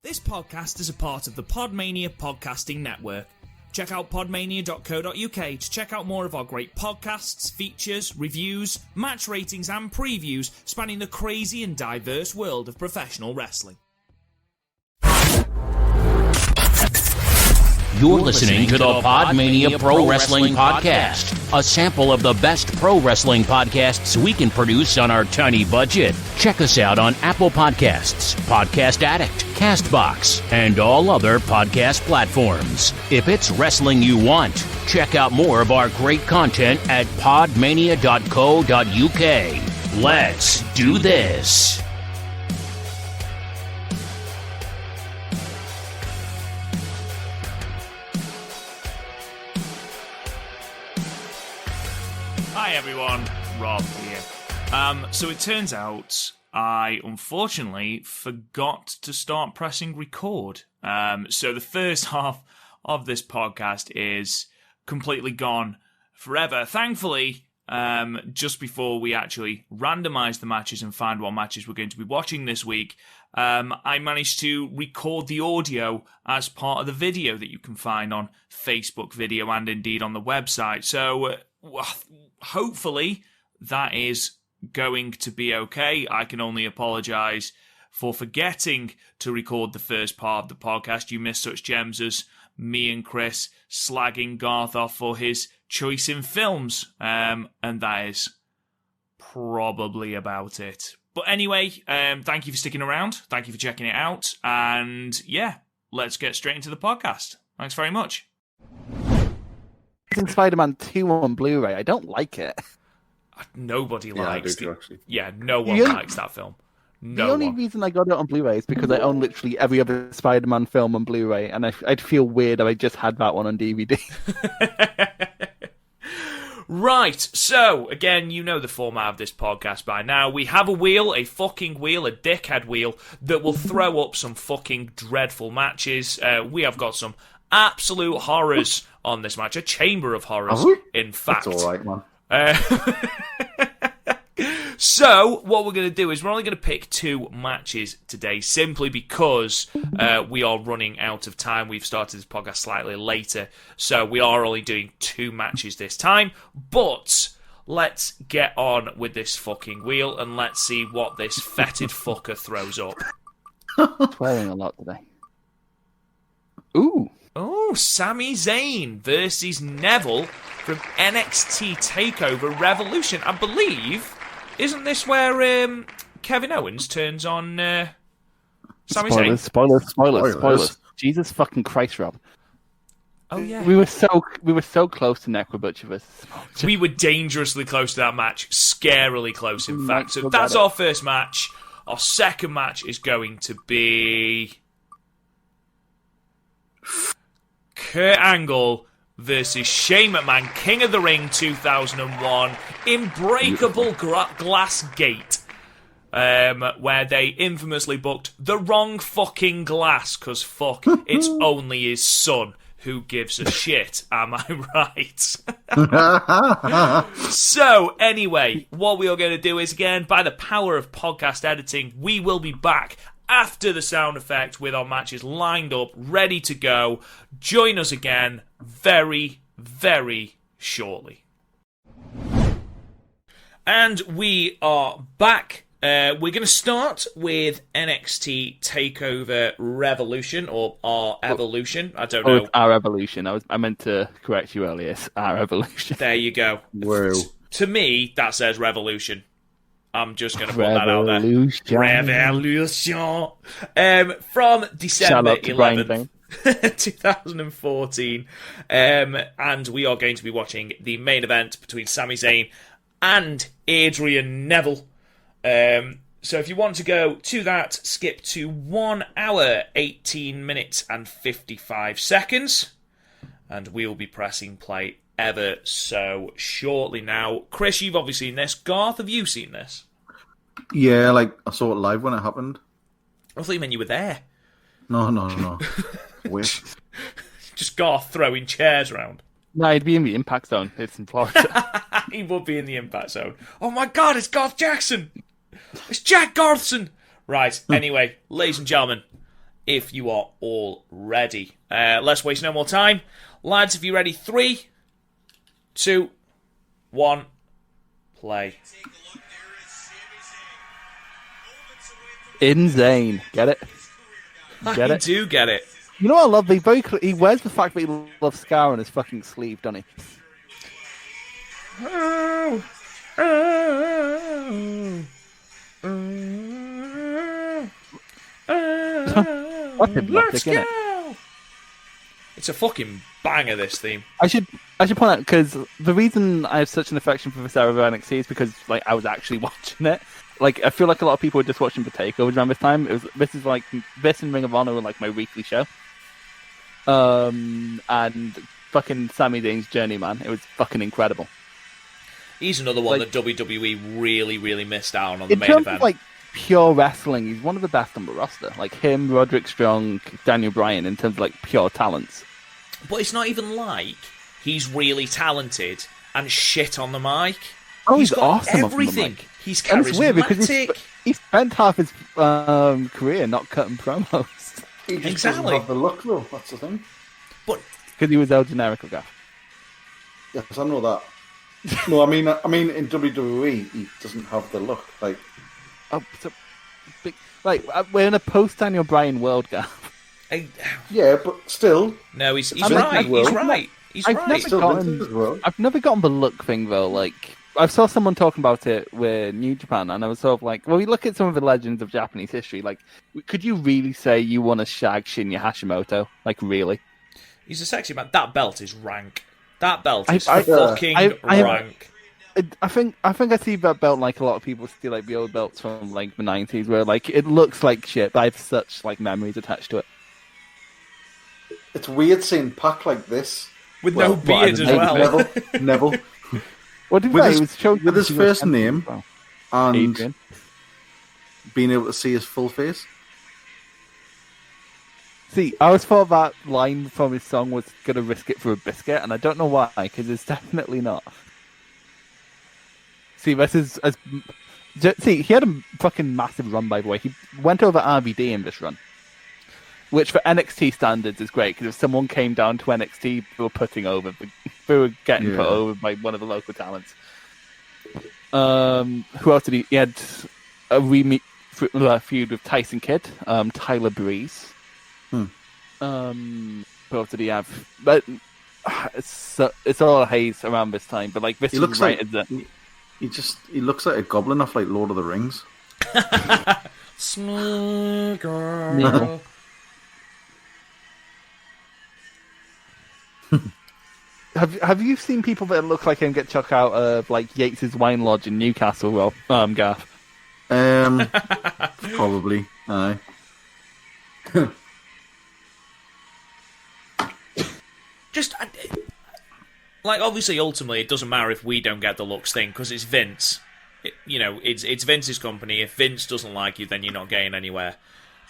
This podcast is a part of the PodMania Podcasting Network. Check out podmania.co.uk to check out more of our great podcasts, features, reviews, match ratings and previews spanning the crazy and diverse world of professional wrestling. You're listening to the PodMania Pro Wrestling Podcast, a sample of the best pro wrestling podcasts we can produce on our tiny budget. Check us out on Apple Podcasts, Podcast Addict, CastBox, and all other podcast platforms. If it's wrestling you want, check out more of our great content at podmania.co.uk. Let's do this. Hi everyone, Rob here. So it turns out I unfortunately forgot to start pressing record. So the first half of this podcast is completely gone forever. Thankfully, just before we actually randomise the matches and find what matches we're going to be watching this week, I managed to record the audio as part of the video that you can find on Facebook video and indeed on the website. So hopefully that is going to be okay. I can only apologise for forgetting to record the first part of the podcast. You missed such gems as me and Chris slagging Garth off for his choice in films, and that is probably about it. But anyway, thank you for sticking around. Thank you for checking it out. And yeah, let's get straight into the podcast. Thanks very much. Spider-Man 2 on Blu-ray. I don't like it. Nobody likes it. Actually. Yeah, no one likes that film. The only reason I got it on Blu-ray is because I own literally every other Spider-Man film on Blu-ray, and I'd feel weird if I just had that one on DVD. Right, so, again, you know the format of this podcast by now. We have a wheel, a fucking wheel, a dickhead wheel, that will throw up some fucking dreadful matches. We have got some absolute horrors on this match, a chamber of horrors, in fact. That's all right, man. So, what we're going to do is we're only going to pick two matches today, simply because we are running out of time. We've started this podcast slightly later, so we are only doing two matches this time. But let's get on with this fucking wheel and let's see what this fetid fucker throws up. Swearing a lot today. Ooh. Oh, Sami Zayn versus Neville from NXT TakeOver Revolution. I believe, isn't this where Kevin Owens turns on Sami Zayn? Spoilers. Jesus fucking Christ, Rob. Oh yeah. We were so close to Necrobuch versus. We were dangerously close to that match, scarily close, in fact. So that's our first match. Our second match is going to be Kurt Angle versus Shane McMahon, King of the Ring 2001, in Breakable Glass Gate, where they infamously booked the wrong fucking glass, because fuck, it's only his son. Who gives a shit? Am I right? So, anyway, what we are going to do is, again, by the power of podcast editing, we will be back after the sound effect with our matches lined up, ready to go. Join us again very, very shortly. And we are back. We're going to start with NXT TakeOver Revolution, or our Evolution. I don't know. It's our Evolution. I meant to correct you earlier. It's our Evolution. There you go. Whoa. To me, that says Revolution. I'm just going to put that out there. Revolution. From December 11th, 2014. And we are going to be watching the main event between Sami Zayn and Adrian Neville. So if you want to go to that, skip to 1 hour, 18 minutes and 55 seconds. And we'll be pressing play ever so shortly now. Chris, you've obviously seen this. Garth, have you seen this? Yeah, I saw it live when it happened. I thought you meant you were there. No. Wait. Just Garth throwing chairs around. No, he'd be in the Impact Zone. It's in Florida. He would be in the Impact Zone. Oh my god, it's Garth Jackson! It's Jack Garthson! Right, anyway, ladies and gentlemen, if you are all ready. Let's waste no more time. Lads, if you're ready, 3, 2, 1, play. Insane. Get it? I do get it. You know what I love? He wears the fact that he loves Scar on his fucking sleeve, doesn't he? Let's go! It's a fucking banger, this theme. I should point out, because the reason I have such an affection for this era of NXT is because I was actually watching it. I feel like a lot of people were just watching for takeovers around this time. This and Ring of Honor were my weekly show. And fucking Sami Zayn's journey, man, it was fucking incredible. He's another one that WWE really, really missed out on the main event. In terms of pure wrestling, he's one of the best on the roster. Him, Roderick Strong, Daniel Bryan, in terms of pure talents. But it's not even like he's really talented and shit on the mic. Oh, he's got awesome everything. He's charismatic. And it's weird because he spent half his career not cutting promos. He just doesn't have the look, though. That's the thing. But because he was El Generico guy. Yes, I know that. No, I mean, in WWE, he doesn't have the look. We're in a post Daniel Bryan world, guy. Yeah, but still. No, he's right. He's right. I've never gotten the look thing though. I saw someone talking about it with New Japan, and I was sort of we look at some of the legends of Japanese history. Could you really say you want to shag Shinya Hashimoto? Really? He's a sexy man. That belt is rank. That belt is fucking rank. I think I see that belt a lot of people see the old belts from the 90s, where it looks like shit, but I have such memories attached to it. It's weird seeing Pac like this with no beard as well. Neville. What did he was with his first name and Adrian. Being able to see his full face. See, I always thought that line from his song was gonna risk it for a biscuit, and I don't know why, because it's definitely not. See, this is he had a fucking massive run, by the way. He went over RVD in this run, which for NXT standards is great, because if someone came down to NXT, they were they were getting put over by one of the local talents. Who else did he? He had a feud with Tyson Kidd, Tyler Breeze. Who else did he have? But it's all haze around this time. But this he looks right. He looks like a goblin off Lord of the Rings. Smeagol. Have you seen people that look like him get chucked out of Yates's Wine Lodge in Newcastle? Gaff. Probably. Aye. Just obviously, ultimately, it doesn't matter if we don't get the looks thing because it's Vince. It's Vince's company. If Vince doesn't like you, then you're not getting anywhere.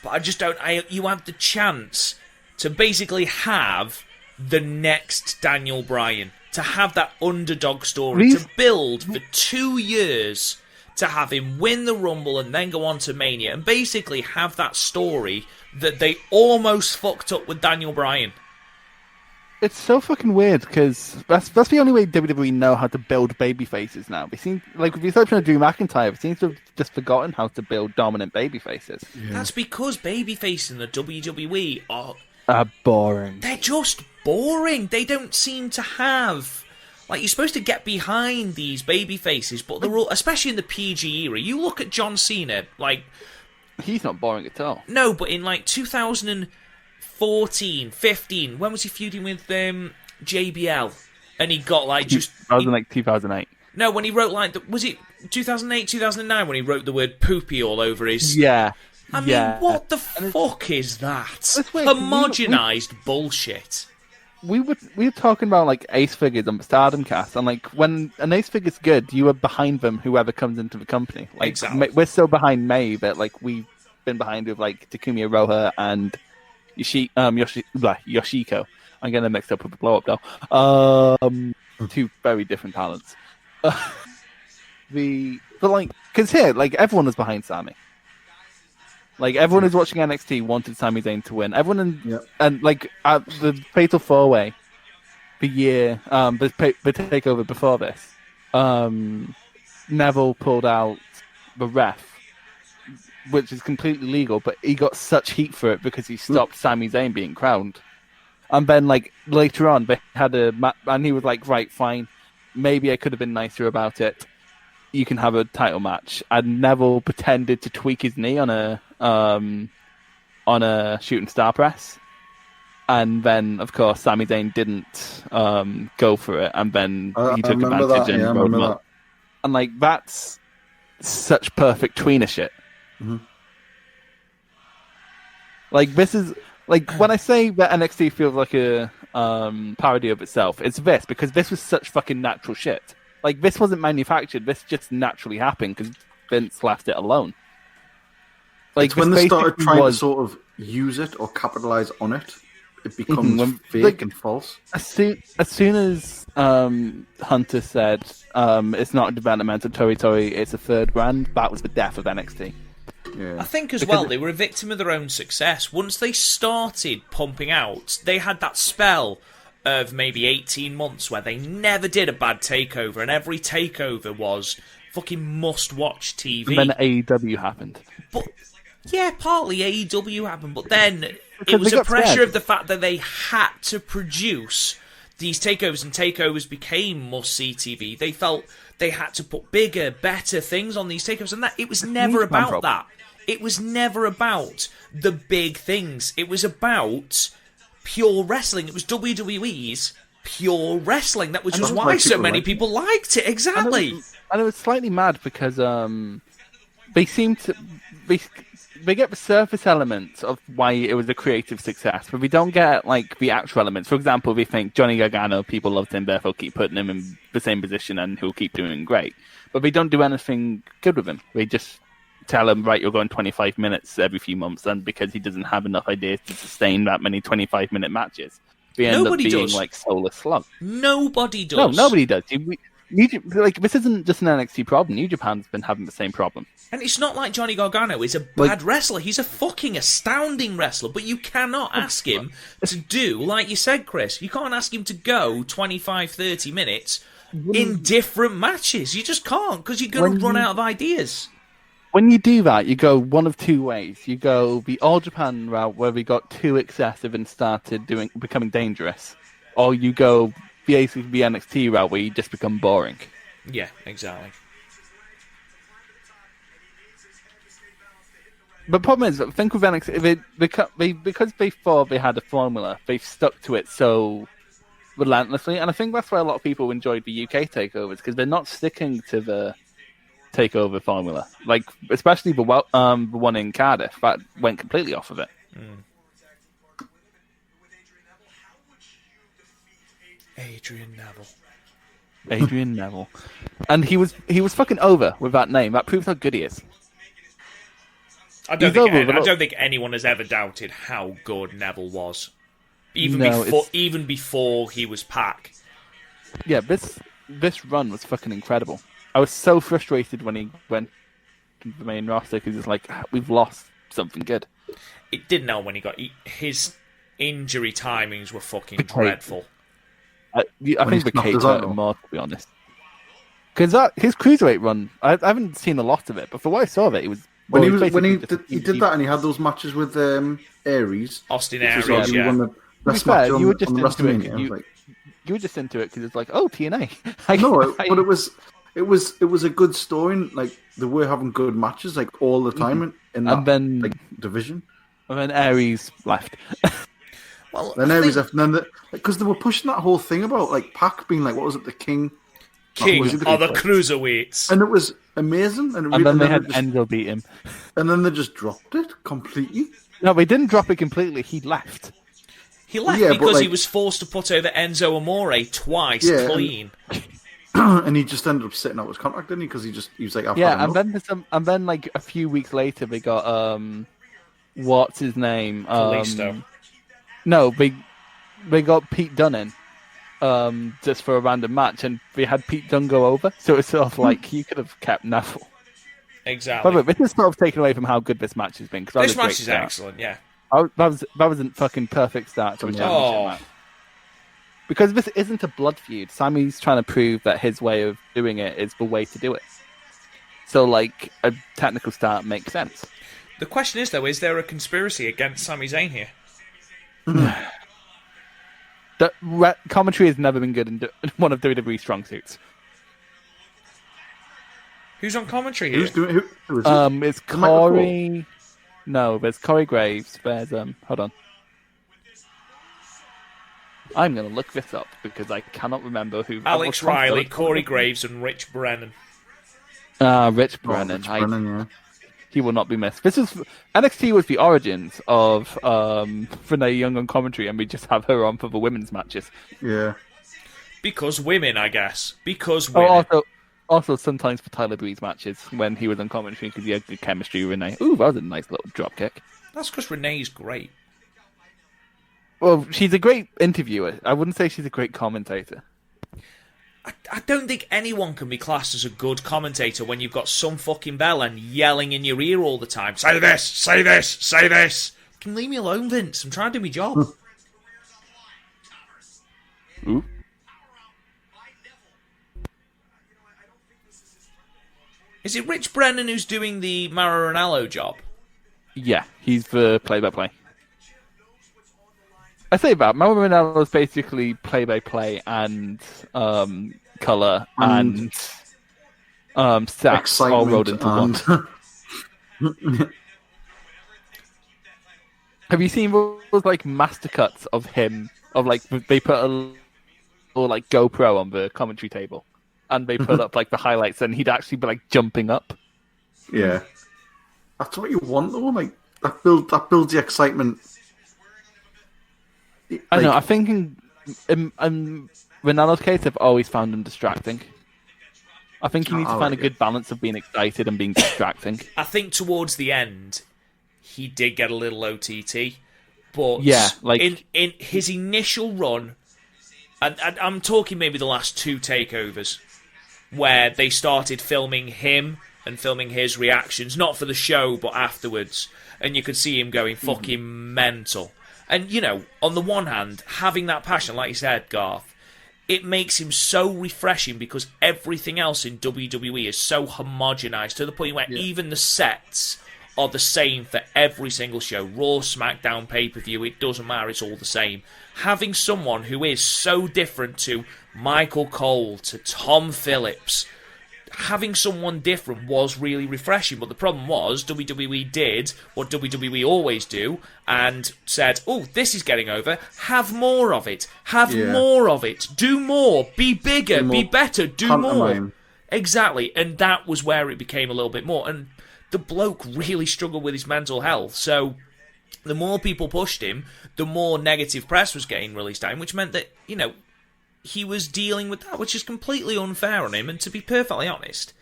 But I just don't. You have the chance to basically have the next Daniel Bryan, to have that underdog story, to build for 2 years, to have him win the Rumble and then go on to Mania, and basically have that story that they almost fucked up with Daniel Bryan. It's so fucking weird, because that's the only way WWE know how to build baby faces now. They seem with the exception of Drew McIntyre, it seems to have just forgotten how to build dominant baby faces. Yeah. That's because baby faces in the WWE are boring. They're just boring. They don't seem to have you're supposed to get behind these baby faces, but they're all, especially in the PG era. You look at John Cena, he's not boring at all. No, but in 2014, 15, when was he feuding with JBL? And he got just... I was in 2008. No, when he wrote was it 2008, 2009 when he wrote the word poopy all over his... Yeah. I mean, what the fuck is that? Homogenized bullshit. We were talking about ace figures on the Stardom cast, and when an ace figure's good, you are behind them whoever comes into the company. Exactly. We're so behind May that we've been behind with Takumi Iroha and Yoshiko. I'm getting them mixed up with the blow up though. Two very different talents. Because here everyone was behind Sami. Like everyone who's watching NXT wanted Sami Zayn to win. Everyone and like at the Fatal 4-Way, the takeover before this, Neville pulled out the ref, which is completely legal, but he got such heat for it because he stopped Sami Zayn being crowned. And then like later on, they had and he was like, right, fine, maybe I could have been nicer about it. You can have a title match. And Neville pretended to tweak his knee on a shooting star press. And then, of course, Sami Zayn didn't go for it. And then he took advantage and rode him up. And, like, that's such perfect tweener shit. Mm-hmm. Like, this is... Like, when I say that NXT feels like a parody of itself, it's this, because this was such fucking natural shit. Like, this wasn't manufactured. This just naturally happened because Vince left it alone. Like, it's when they started trying to sort of use it or capitalize on it, it becomes fake and false. As soon as Hunter said it's not a developmental territory, it's a third brand, that was the death of NXT. Yeah. I think as well, they were a victim of their own success. Once they started pumping out, they had that spell of maybe 18 months where they never did a bad takeover, and every takeover was fucking must-watch TV. And then AEW happened. But yeah, partly AEW happened, but then it was a pressure of the fact that they had to produce these takeovers, and takeovers became must-see TV. They felt they had to put bigger, better things on these takeovers, and that it was never about that. It was never about the big things. It was about pure wrestling. It was WWE's pure wrestling. That was why so many people liked it. Exactly. And it was slightly mad because they seem to... They get the surface elements of why it was a creative success, but we don't get like the actual elements. For example, we think Johnny Gargano, people loved him, therefore keep putting him in the same position and he'll keep doing great. But they don't do anything good with him. They just tell him, right, you're going 25 minutes every few months, and because he doesn't have enough ideas to sustain that many 25-minute matches, they end up being like soulless slug. Nobody does. No, nobody does. Like, this isn't just an NXT problem. New Japan's been having the same problem. And it's not like Johnny Gargano is a bad wrestler. He's a fucking astounding wrestler. But you cannot ask him to do, like you said, Chris, you can't ask him to go 25, 30 minutes in different matches. You just can't, because you're going to run out of ideas. When you do that, you go one of two ways. You go the All Japan route, where we got too excessive and started becoming dangerous. Or you go basically the NXT route, where you just become boring. Yeah, exactly. But the problem is, think with NXT, because they thought they had a formula, they've stuck to it so relentlessly. And I think that's why a lot of people enjoyed the UK takeovers, because they're not sticking to the takeover formula. Like, especially the one in Cardiff, that went completely off of it. Adrian Neville. And he was fucking over with that name. That proves how good he is. I don't think anyone has ever doubted how good Neville was. Even before he was Pac. Yeah, this run was fucking incredible. I was so frustrated when he went to the main roster, because it's like, we've lost something good. It didn't know when he got... His injury timings were fucking dreadful. I think the cake hurt him more, to be honest. Because his cruiserweight run, I haven't seen a lot of it, but for what I saw of it, it was... When he did that, and he had those matches with Aries. Austin Aries, yeah. Won the best match on WrestleMania. You were just into it because it's like, oh, TNA. But it was a good story. Like, they were having good matches like all the time in that division. And then Aries left. Well, then Aries left, and then because they were pushing that whole thing about like Pac being like, what was it, the king of the cruiserweights, and it was amazing. And then they had Enzo beat him, and then they just dropped it completely. No, they didn't drop it completely. He left. He left because he was forced to put over Enzo Amore twice clean. And he just ended up sitting out his contract, didn't he? Because he was like, and then like a few weeks later, they got what's his name? Kalisto. No, they got Pete Dunne in just for a random match, and they had Pete Dunne go over. So it's sort of like, you could have kept Neville. Exactly. But this is sort of taken away from how good this match has been. This match is excellent, yeah. That wasn't fucking perfect start to a championship match. Because this isn't a blood feud. Sami's trying to prove that his way of doing it is the way to do it. So, like, a technical start makes sense. The question is, though, is there a conspiracy against Sami Zayn here? The commentary has never been good in one of WWE's strong suits. Who's on commentary here? Who is it? It's Corey... No, there's Corey Graves. There's, hold on. I'm going to look this up because I cannot remember who... Alex Riley, Corey Graves, and Rich Brennan. Rich Brennan. Yeah. He will not be missed. NXT was the origins of Renee Young on commentary, and we just have her on for the women's matches. Yeah. Because women, I guess. Because women. Also sometimes for Tyler Breeze matches when he was on commentary because he had good chemistry with Renee. Ooh, that was a nice little drop kick. That's because Renee's great. Well, she's a great interviewer. I wouldn't say she's a great commentator. I don't think anyone can be classed as a good commentator when you've got some fucking bellend yelling in your ear all the time. Say this, say this, say this. Can leave me alone, Vince. I'm trying to do my job. Ooh. Is it Rich Brennan who's doing the Mauro Ranallo job? Yeah, he's the play-by-play. I say that. Mauro Ranallo is basically play-by-play and colour and stats all rolled into one. Have you seen those like master cuts of him? Of like they put a little like GoPro on the commentary table, and they put up like the highlights, and he'd actually be like jumping up. Yeah, that's what you want though. Like that builds the excitement. I know. I think in Ronaldo's case, I've always found him distracting. I think you need to find a good balance of being excited and being distracting. I think towards the end, he did get a little OTT, but yeah, like in his initial run, and I'm talking maybe the last 2 takeovers, where they started filming him and filming his reactions, not for the show, but afterwards, and you could see him going fucking mental. And, you know, on the one hand, having that passion, like you said, Garth, it makes him so refreshing because everything else in WWE is so homogenized to the point where even the sets are the same for every single show. Raw, SmackDown, pay-per-view, it doesn't matter, it's all the same. Having someone who is so different to Michael Cole, to Tom Phillips, having someone different was really refreshing, but the problem was WWE did what WWE always do and said, oh, this is getting over, have more of it, more of it, do more, be bigger, be better, do more. Exactly, and that was where it became a little bit more, and the bloke really struggled with his mental health, so the more people pushed him, the more negative press was getting released at him, which meant that, you know, he was dealing with that, which is completely unfair on him. And to be perfectly honest,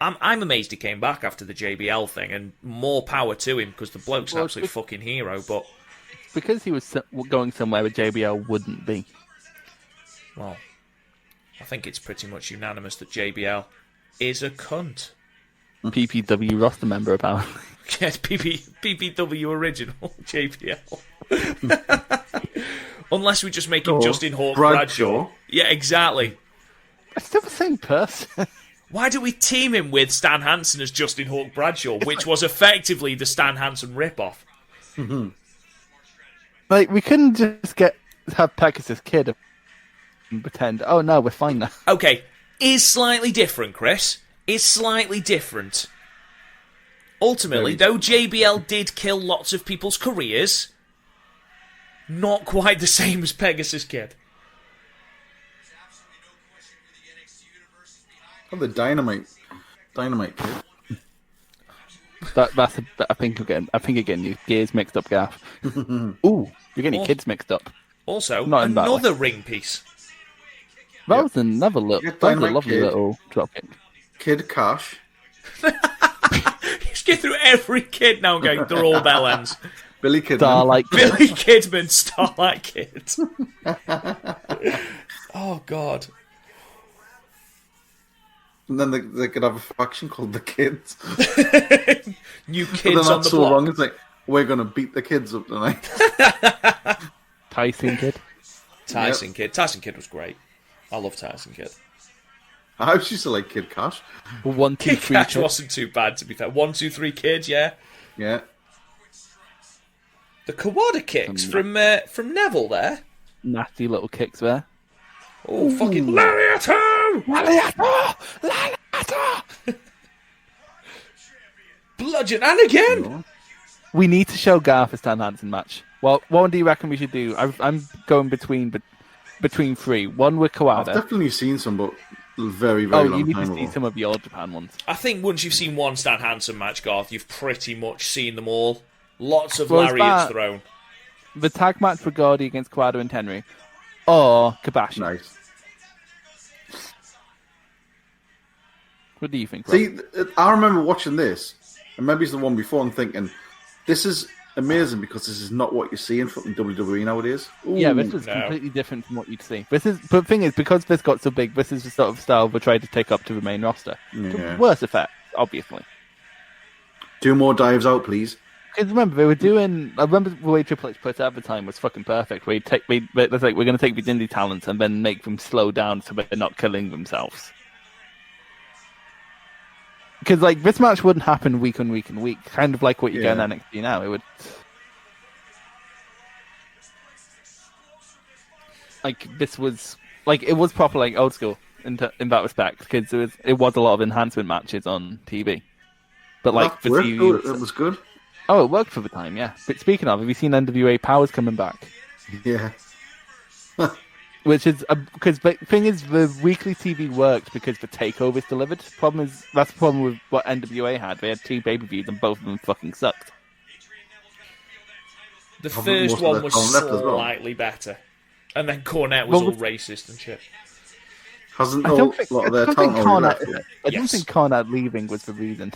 I'm amazed he came back after the JBL thing, and more power to him because the bloke's an absolute fucking hero. But because he was going somewhere where JBL wouldn't be. Well, I think it's pretty much unanimous that JBL is a cunt. PPW roster member, apparently. Yes, PPW original JBL. Unless we just make him Justin Hawk Bradshaw. Yeah, exactly. It's still the same person. Why do we team him with Stan Hansen as Justin Hawk Bradshaw, which was effectively the Stan Hansen ripoff? Mm-hmm. Like, we couldn't just have Pegasus Kid and pretend, oh no, we're fine now. Okay, is slightly different, Chris. Is slightly different. Ultimately, though JBL did kill lots of people's careers, not quite the same as Pegasus Kid. Oh, the Dynamite Kid. That's I think again your gears mixed up, Gaff. Ooh, you're getting your kids mixed up. Also, another ring piece. That was another lovely little dropkick. Kid Cash. Just get through every kid now and going, they're all bell ends. Billy Kidman. Starlight Kid. Billy Kidman, Starlight Kid. Oh, God. And then they could have a faction called the Kids. New But kids then on that's the so block. wrong. It's like, we're going to beat the kids up tonight. Tyson Kid. Tyson Kid. Tyson Kid was great. I love Tyson Kid. I used to like Kid Cash. 1, 2, Kid 3. Cash wasn't too bad, to be fair. 1, 2, 3 Kid, yeah. Yeah. The Kawada kicks from Neville there. Nasty little kicks there. Oh, fucking Lariato! Bludgeon and again! We need to show Garth a Stan Hansen match. Well, what do you reckon we should do? I'm going between 3. One with I've Kawada. definitely seen some, but very, very long you need time to see ago. some of the All Japan ones. I think once you've seen one Stan Hansen match, Garth, you've pretty much seen them all. Lots of Well, it's lariats that- thrown. The tag match for Gordy against Kawada and Tenry. Or Kabashi. Nice. What do you think, Rob? See, I remember watching this, and maybe it's the one before, and thinking, this is amazing because this is not what you see in fucking WWE nowadays. Ooh. Yeah, this was completely different from what you'd see. But the thing is, because this got so big, this is the sort of style we're trying to take up to the main roster. Yeah. To worse effect, obviously. 2 more dives out, please. Because remember, they were doing. I remember the way Triple H put it at the time was fucking perfect. We're going to take these indie talents and then make them slow down so they're not killing themselves. Because like this match wouldn't happen week on week and week, kind of like what you get in NXT now. It would. Like this was like it was proper like old school in that respect because it was a lot of enhancement matches on TV. But like That for worked, though. TV, It was good. oh, it worked for the time, yeah. But speaking of, have you seen NWA Powers coming back? Yeah. Which is because the thing is, the weekly TV worked because the takeovers delivered. That's the problem with what NWA had. They had 2 pay-per-views and both of them fucking sucked. The Most first of one their was talent left as well. slightly better. And then Cornette was all racist and shit. Hasn't I a don't think lot of their Cornette. talent already left? I don't Yes. think Cornette leaving was the reason.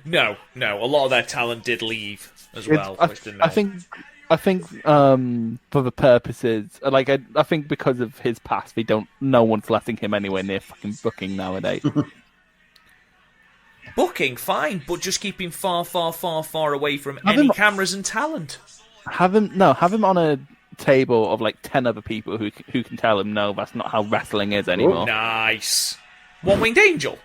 No, a lot of their talent did leave as well. Which didn't I help. think for the purposes, like I think because of his past, no one's letting him anywhere near fucking booking nowadays. Booking, fine, but just keep him far, far, far, far away from any him- cameras and talent. have him on a table of like 10 other people who can tell him no, that's not how wrestling is anymore. Nice. One-winged angel.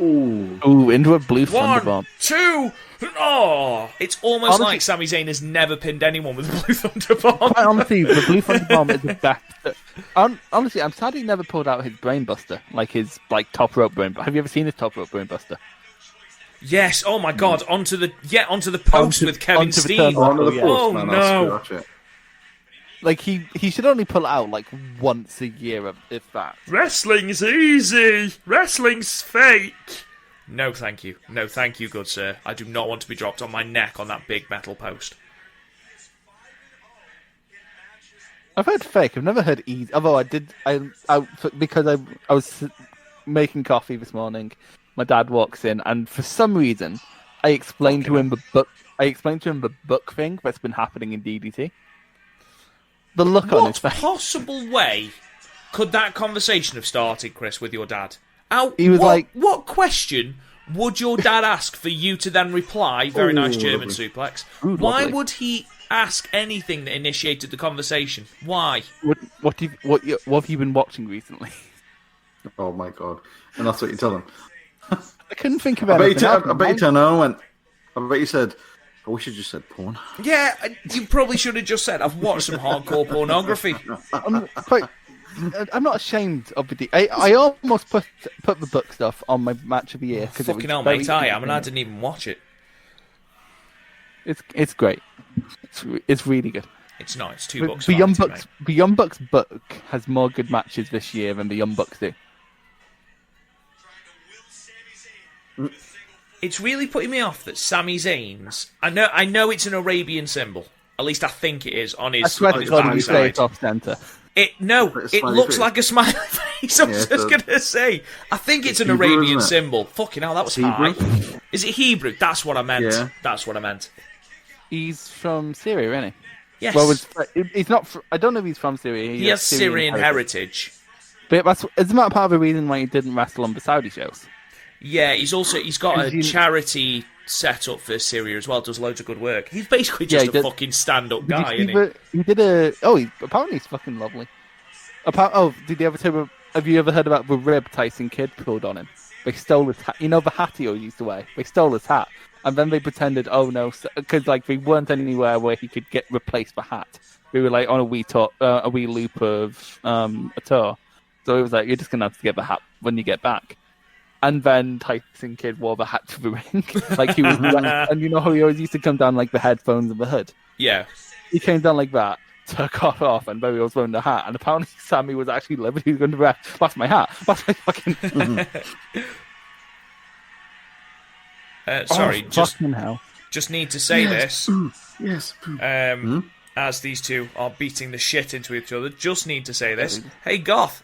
Ooh, into a blue thunder 1, bomb. 2. Oh, it's almost Honestly- like Sami Zayn has never pinned anyone with a blue thunder bomb. Quite honestly, the blue thunder bomb is the best. Honestly, I'm sad he never pulled out his brainbuster, like his top rope brain. Have you ever seen his top rope brainbuster? Yes. Oh my God. Onto the post with Kevin onto the Steen. turnbuckle. Onto the yeah. post, Oh, man, no. That's it. Like he should only pull it out like once a year, if that. Wrestling's easy. Wrestling's fake. No, thank you. No, thank you, good sir. I do not want to be dropped on my neck on that big metal post. I've heard fake. I've never heard easy. Although because I was making coffee this morning. My dad walks in, and for some reason, I explained to him the book thing that's been happening in DDT. The look on his What face. possible way could that conversation have started, Chris, with your dad? He was like- what question would your dad ask for you to then reply? Very nice German lovely. suplex. Ooh, Why lovely. would he ask anything that initiated the conversation? Why? What have you been watching recently? Oh my god! And that's what you tell them. I couldn't think of I bet anything. you turned around and went. I bet you said, "I wish you just said porn." Yeah, you probably should have just said, I've watched some hardcore pornography. I'm not ashamed of the. I almost put the book stuff on my match of the year because Fucking hell, mate, I am, and I didn't even watch it. It's great. It's really good. It's not, it's $2. The Young vanity, Bucks, the Young Bucks book has more good matches this year than the Young Bucks do. mate. It's really putting me off that Sami Zayn's... I know it's an Arabian symbol. At least I think it is on I his, swear on to his God, you say backside. it's off centre. It smiley looks face. like a smiley face. I was Yeah, just it does. going to say. I think it's an Hebrew, Arabian isn't it? symbol. Fucking hell, that was Hebrew? high. Is it Hebrew? That's what I meant. Yeah. That's what I meant. He's from Syria, isn't he? Yes. Well, he's not. I don't know if he's from Syria. he has Syrian heritage. But isn't that part of the reason why he didn't wrestle on the Saudi shows? Yeah, he's got a charity set up for Syria as well. Does loads of good work. He's basically just a fucking stand-up guy, isn't he? He did apparently he's fucking lovely. Did you ever have you ever heard about the rib Tyson Kidd pulled on him? They stole his hat. You know the hat he used to wear? They stole his hat. And then they pretended, oh no, because they weren't anywhere where he could replace the hat. We were like on a wee loop of a tour. So it was like, you're just going to have to get the hat when you get back. And then Tyson Kidd wore the hat to the ring. Like he was, and you know how he always used to come down like the headphones and the hood? Yeah. He came down like that, took off, and Barry was wearing the hat. And apparently Sammy was actually livid. He was going to ref, that's my hat. That's my fucking... Sorry, hell. Just need to say this. Yes. As these two are beating the shit into each other, just need to say this. Hey, Goth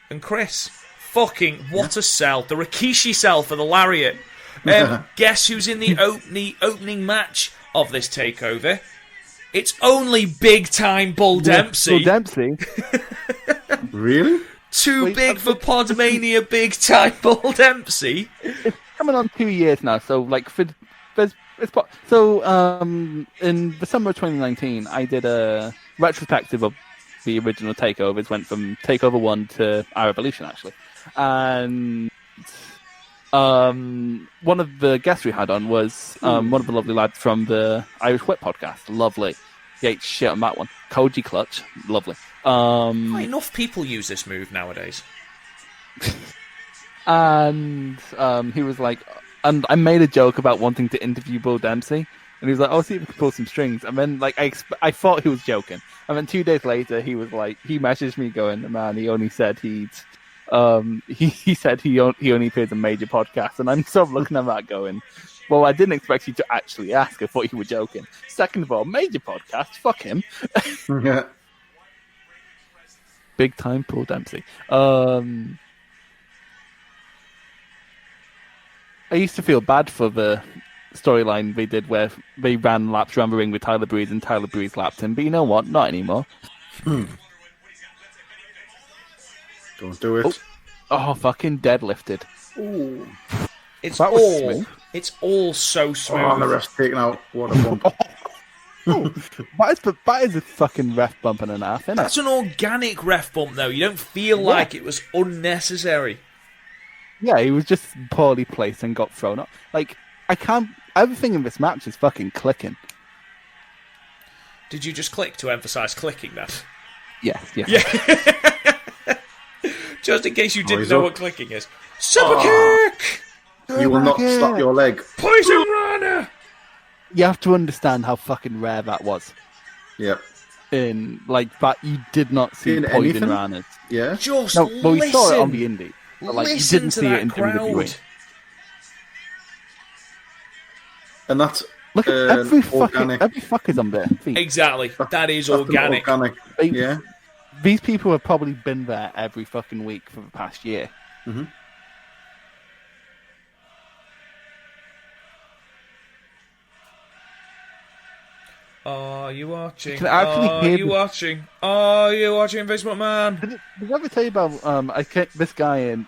and Chris, fucking what a sell. The Rikishi sell for the Lariat. Guess who's in the opening match of this takeover? It's only big-time Bull Dempsey. Bull Dempsey? Really? Too big for PodMania, big-time Bull Dempsey. It's coming on 2 years now, so like in the summer of 2019, I did a retrospective of the original takeovers. Went from Takeover 1 to our Evolution, actually, and one of the guests we had on was one of the lovely lads from the Irish Whip podcast. Lovely, he ate shit on that one. Koji Clutch, lovely. Not enough people use this move nowadays. And he was like, and I made a joke about wanting to interview Bull Dempsey, and he was like, "Oh, see if we can pull some strings." And then, like, I thought he was joking, and then 2 days later, he was like, he messaged me going, "Man, he only said he said he only appears in major podcasts," and I'm sort of looking at that going, "Well, I didn't expect you to actually ask. I thought you were joking." Second of all, major podcasts, fuck him. Yeah. Big time Bull Dempsey. I used to feel bad for the storyline they did where they ran laps around the ring with Tyler Breeze and Tyler Breeze lapped him, but you know what? Not anymore. Don't do it. Oh, fucking deadlifted. Ooh. It's that was smooth. It's all so smooth. Oh, and the ref's taken out. What a bump. That is a fucking ref bump and a half, isn't it? That's an organic ref bump, though. You don't feel like it was unnecessary. Yeah, he was just poorly placed and got thrown up. Like, everything in this match is fucking clicking. Did you just click to emphasise clicking that? Yes. Yeah. Just in case you didn't know what clicking is. Super kick! You will not stop your leg. Poison Rana! You have to understand how fucking rare that was. Yep. That you did not see In Poison anything? Ranas. Yeah. Just we saw it on the indie. But, you listen didn't to see that it in crowd. WWE. And that's Look at every fuck is on their feet. Exactly. That is organic. Yeah. These people have probably been there every fucking week for the past year. Mm-hmm. Are you watching? Can I actually Are hear you watching? Are you watching Vince McMahon? Did I ever tell you about this guy in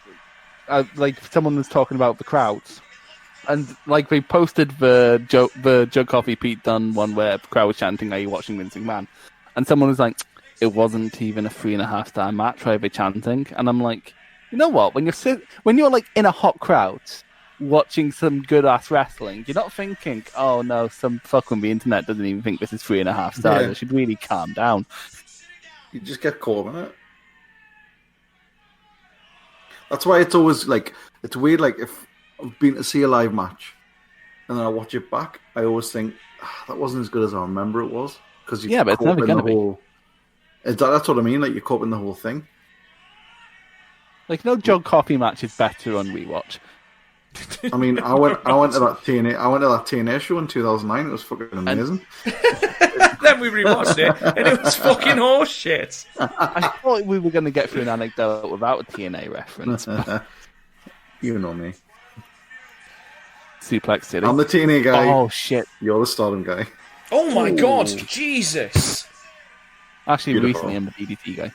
someone was talking about the crowds, and they posted the Joe Coffey Pete Dunne one where the crowd was chanting, "Are you watching Vince McMahon?" And someone was like, "It wasn't even a 3.5 star match. Why are they chanting?" And I'm like, you know what? When you're like in a hot crowd watching some good ass wrestling, you're not thinking, "Oh no, some fuck on the internet doesn't even think this is 3.5 stars. I should really calm down." You just get caught in it. That's why it's always it's weird. Like if I've been to see a live match and then I watch it back, I always think that wasn't as good as I remember it was because but it's never gonna be. That's what I mean. Like you're caught in the whole thing. No Joe Coffey match is better on rewatch. I mean, I went to that TNA show in 2009. It was fucking amazing. Then we rewatched it, and it was fucking horseshit. I thought we were going to get through an anecdote without a TNA reference. You know me. Suplex City. I'm the TNA guy. Oh shit! You're the Stardom guy. Oh my god, Jesus! Actually, Beautiful. recently I'm the DDT guy.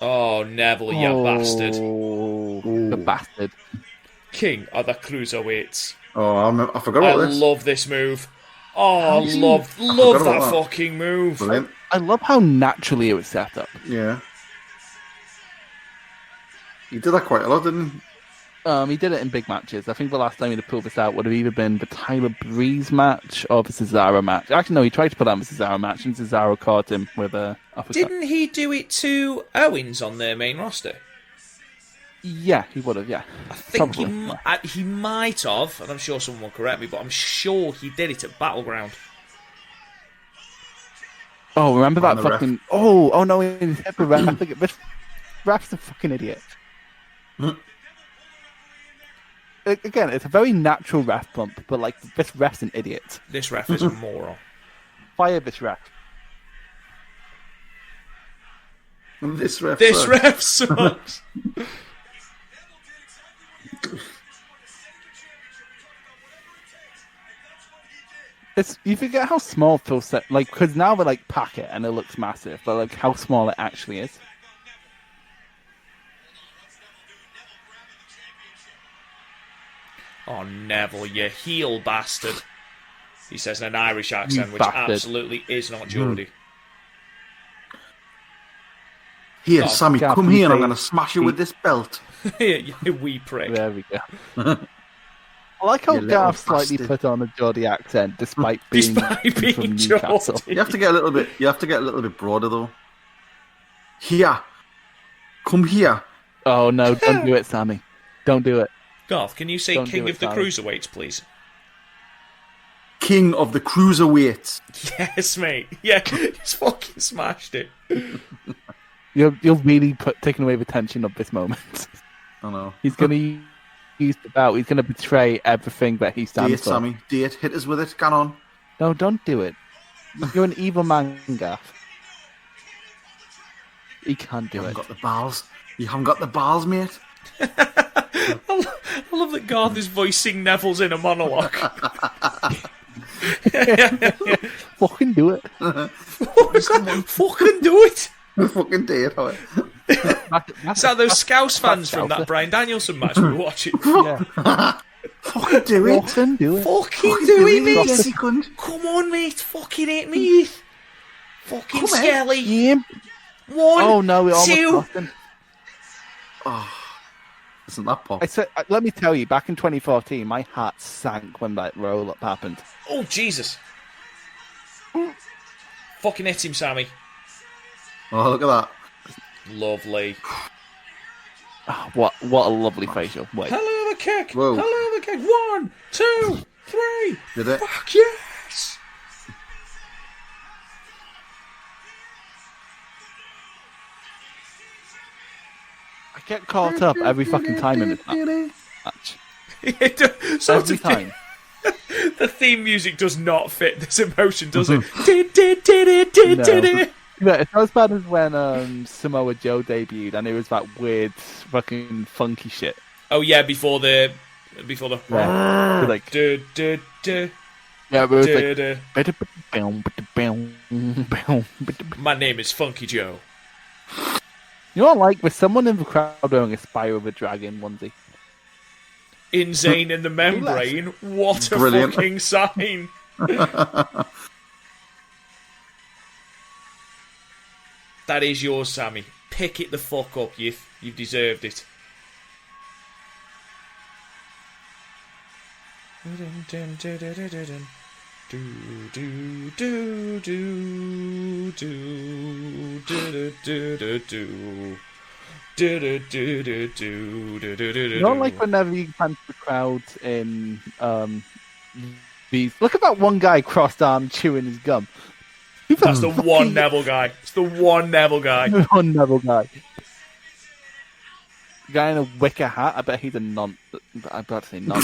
Oh, Neville, you bastard. The bastard. King of the cruiserweights. Oh, I forgot about this. I love this move. Oh, love forgot that about that. fucking move. Brilliant. I love how naturally it was set up. Yeah. He did that quite a lot, didn't he? He did it in big matches. I think the last time he'd have pulled this out would have either been the Tyler Breeze match or the Cesaro match. Actually, no, he tried to put out the Cesaro match, and Cesaro caught him with a uppercut. Didn't he do it to Owens on their main roster? Yeah, he would have, yeah. I think Probably. he might have, and I'm sure someone will correct me, but I'm sure he did it at Battleground. Oh, remember that the fucking... Oh, no, he hit the ref. I think this ref's a fucking idiot. Again, it's a very natural ref bump, but, like, this ref's an idiot. This ref is a moron. Fire this ref. This ref sucks. You forget how small Phil set, like, because now they like pack it and it looks massive, but like how small it actually is. Oh, Neville, you heel bastard. He says in an Irish accent, You which bastard. absolutely is not Geordie. Here, Oh, Sammy, Gav, come you here and I'm say- going to smash you with this belt. You wee prick. There we go. I like how You little Garth slightly bastard. put on a Geordie accent, despite being from Newcastle. Geordie. You have to get a little bit broader though. Here, come here. Oh no, don't do it, Sammy. Don't do it. Garth, can you say Don't King do it, of the Barry. Cruiserweights, please? King of the cruiserweights. Yes, mate. Yeah, he's fucking smashed it. You're really taking away the tension of this moment. I know. He's going to use the belt. He's going to betray everything that he Do stands it, for. Sammy. Do it. Hit us with it. Get on. No, don't do it. You're an evil man, Garth. He can't do You it. haven't got the balls. You haven't got the balls, mate. I love that Garth is voicing Neville's inner monologue. Fucking do it. Fucking do it. Fucking do it. Alright. Is that those Scouse fans from that Scouser. Bryan Danielson match we were watching? Yeah. Fucking do it. Fucking do it. Fucking do it, mate. Yes, he couldn't. Come on, mate. Fucking hit me. Fucking Come on. Skelly. Yeah. One, Oh no, we almost two. lost him. Isn't that pop? I said, let me tell you, back in 2014, my heart sank when that roll-up happened. Oh, Jesus. Fucking hit him, Sammy. Oh, look at that. Lovely. Oh, what a lovely facial. Wait. Hello, the kick. Whoa. Hello, the kick. 1, 2, 3. Did it? Fuck yes. I get caught up every fucking time in this match. So Every time. The theme music does not fit this emotion, does it? No. Yeah, it's not as bad as when Samoa Joe debuted and it was that weird fucking funky shit. Oh yeah, before the Yeah. It was like, yeah, but it was like, My name is Funky Joe. you know what, like, with someone in the crowd wearing a Spyro the Dragon onesie. Insane in the membrane. What a Brilliant. fucking sign. That is yours, Sammy. Pick it the fuck up, you've deserved it. You don't like whenever you punch the crowd in these. Look at that one guy crossed arm chewing his gum. That's the one Neville guy. It's the one Neville guy. One Neville guy. Guy in a wicker hat. I bet he's a non. I'm about to say non.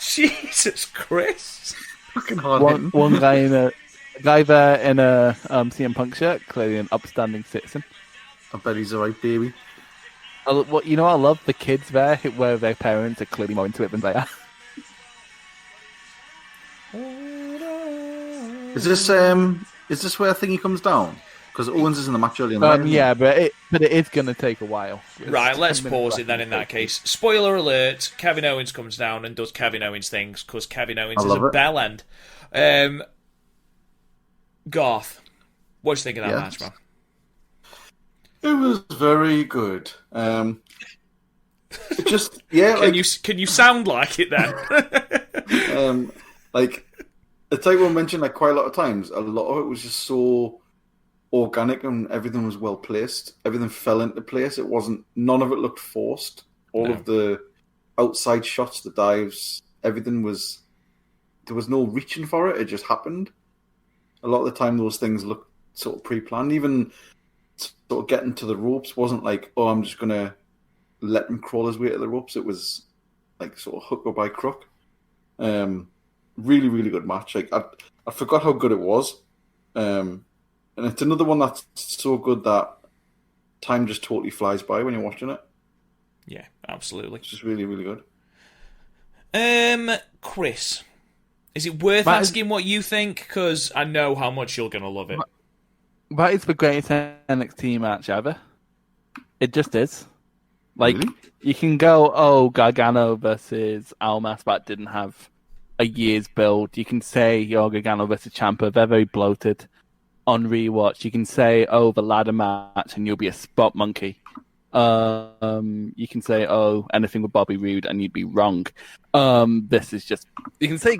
Jesus Christ. Fucking hard one, hitting. one guy in a guy there in a CM Punk shirt, clearly an upstanding citizen. I bet he's alright, baby. What you know? I love the kids there, where their parents are clearly more into it than they are. Is this where Thingy comes down? Because Owens is in the match early in the night. Yeah, but it is going to take a while. Right, let's pause it then in that case. Spoiler alert, Kevin Owens comes down and does Kevin Owens things because Kevin Owens is a bell end. Garth, what do you think of that match, man? It was very good. Just yeah. Can you sound like it then? Like it's like we mentioned like quite a lot of times. A lot of it was just so organic and everything was well placed. Everything fell into place. None of it looked forced. All of the outside shots, the dives, everything was. There was no reaching for it. It just happened. A lot of the time, those things looked sort of pre-planned. Even sort of getting to the ropes wasn't like, oh, I'm just gonna let him crawl his way to the ropes. It was like sort of hook or by crook. Really, really good match. Like I forgot how good it was. And it's another one that's so good that time just totally flies by when you're watching it. Yeah, absolutely. It's just really, really good. Chris, is it worth asking what you think? Because I know how much you're going to love it. That is the greatest NXT match ever. It just is. Like, Really? you can go, oh, Gargano versus Almas, that didn't have a year's build. You can say, oh, Gargano versus Ciampa, they're very bloated. On rewatch, you can say, oh, the ladder match, and you'll be a spot monkey. You can say, oh, anything with Bobby Roode, and you'd be wrong. This is just, you can say,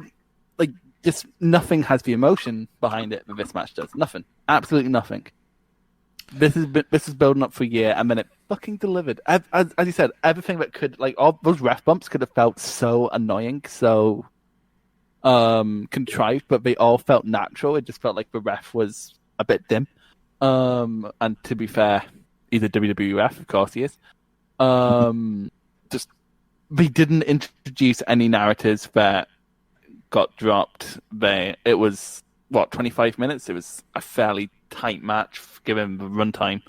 like, just nothing has the emotion behind it that this match does. Nothing. Absolutely nothing. This is building up for a year, and then it fucking delivered. As you said, everything that could, like, all those ref bumps could have felt so annoying, so contrived, but they all felt natural. It just felt like the ref was a bit dim. And to be fair, he's a WWF, of course he is. Just they didn't introduce any narratives that got dropped. It was 25 minutes. It was a fairly tight match given the runtime.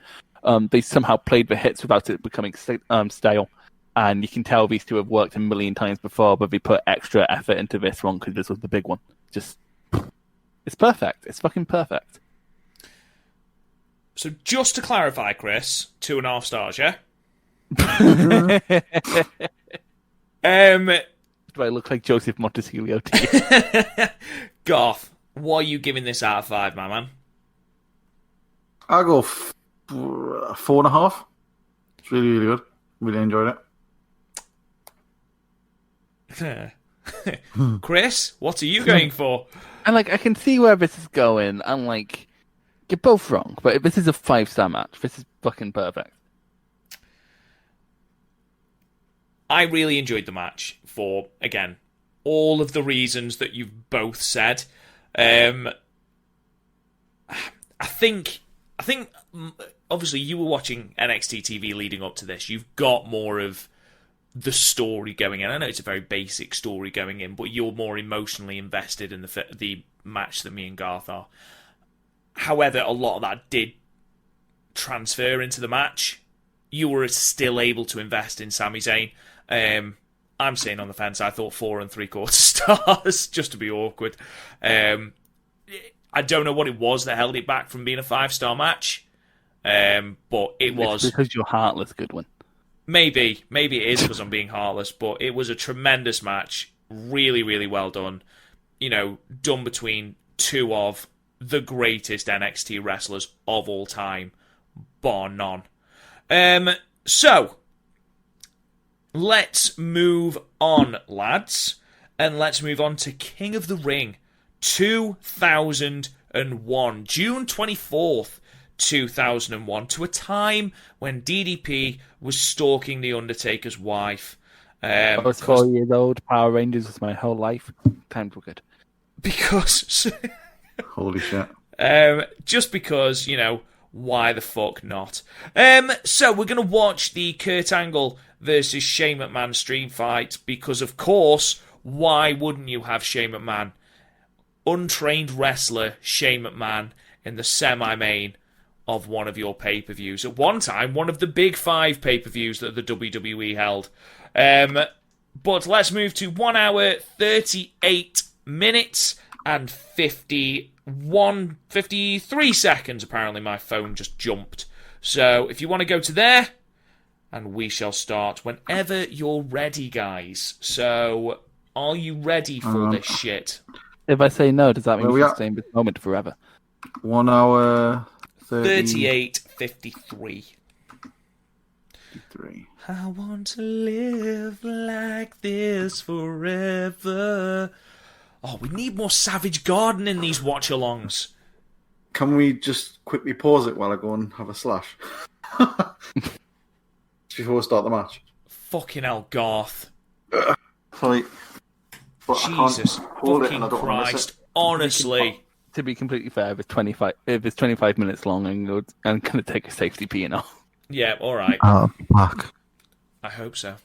They somehow played the hits without it becoming stale. And you can tell these two have worked a million times before, but they put extra effort into this one because this was the big one. It's perfect. It's fucking perfect. So just to clarify, Chris, 2.5 stars, yeah? Do I look like Joseph Montesilio to you? Garth, what are you giving this out of 5, my man? I'll go 4.5. It's really, really good. Really enjoyed it. Chris, what are you going for? And like, I can see where this is going. And like, you're both wrong, but this is a 5-star match. This is fucking perfect. I really enjoyed the match for, again, all of the reasons that you've both said. I think obviously you were watching NXT TV leading up to this. You've got more of the story going in. I know it's a very basic story going in, but you're more emotionally invested in the match than me and Garth are. However, a lot of that did transfer into the match. You were still able to invest in Sami Zayn. I'm saying on the fence, I thought 4.75 stars, just to be awkward. I don't know what it was that held it back from being a 5-star match, but it was... It's because you're heartless, Goodwin. Maybe it is because I'm being heartless, but it was a tremendous match. Really, really well done. You know, done between two of the greatest NXT wrestlers of all time, bar none. So, let's move on, lads. And let's move on to King of the Ring 2001. June 24th, 2001. To a time when DDP was stalking The Undertaker's wife. I was 4 years old. Power Rangers was my whole life. Times were good. Because... Holy shit. Just because, you know, why the fuck not? So we're going to watch the Kurt Angle versus Shane McMahon stream fight because, of course, why wouldn't you have Shane McMahon, untrained wrestler Shane McMahon, in the semi-main of one of your pay-per-views? At one time, one of the big 5 pay-per-views that the WWE held. But let's move to 1 hour, 38 minutes, and 53 seconds. Apparently, my phone just jumped. So, if you want to go to there, and we shall start whenever you're ready, guys. So, are you ready for this shit? If I say no, does that mean we stay in this moment forever? 1 hour 38:53. 53. I want to live like this forever. Oh, we need more Savage Garden in these watch-alongs. Can we just quickly pause it while I go and have a slash? Before we start the match. Fucking hell, Garth. Sorry. But Jesus fucking Christ. Honestly. To be completely fair, if it's 25 minutes long, I'm going to take a safety pee now. Yeah, alright. Back. I hope so.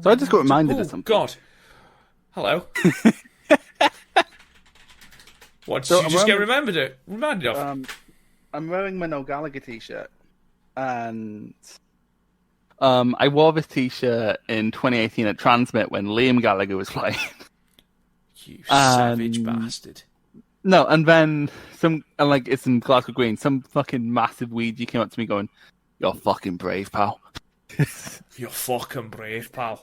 So I just got reminded of something. God. Hello. What, did So you just get reminded of? I'm wearing my No Gallagher t-shirt, and I wore this t-shirt in 2018 at Transmit when Liam Gallagher was playing. You savage bastard. No, and then it's in Glasgow Green, some fucking massive weegie came up to me going, "You're fucking brave, pal." You're fucking brave, pal.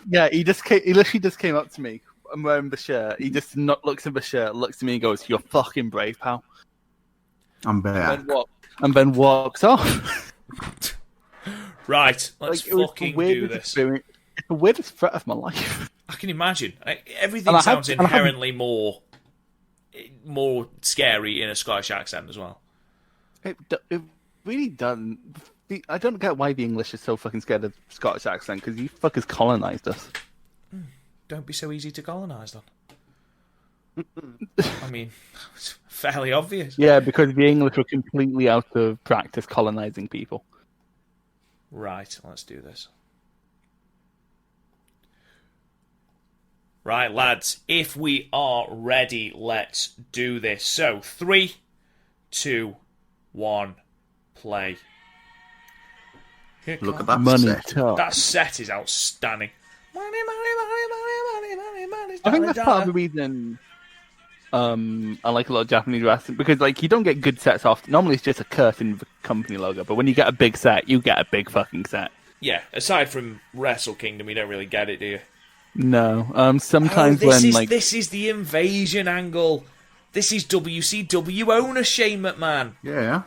Yeah, he literally just came up to me. I'm wearing the shirt. He just looks at the shirt, looks at me and goes, "You're fucking brave, pal." I'm back. And then walks off. Right, let's fucking do this. Experience. It's the weirdest threat of my life. I can imagine. Everything sounds inherently more scary in a Scottish accent as well. It really doesn't. I don't get why the English is so fucking scared of Scottish accent, because you fuckers colonised us. Don't be so easy to colonise, then. I mean, it's fairly obvious. Yeah, because the English were completely out of practice colonising people. Right, let's do this. Right, lads, if we are ready, let's do this. So, 3, 2, 1, play. Look at that Money set. talk. That set is outstanding. Money, money, money, money, money, money, I think that's part of the reason I like a lot of Japanese wrestling, because you don't get good sets often. Normally it's just a curtain with a company logo, but when you get a big set, you get a big fucking set. Yeah, aside from Wrestle Kingdom, you don't really get it, do you? No. Sometimes this is the invasion angle. This is WCW owner Shane McMahon. Yeah.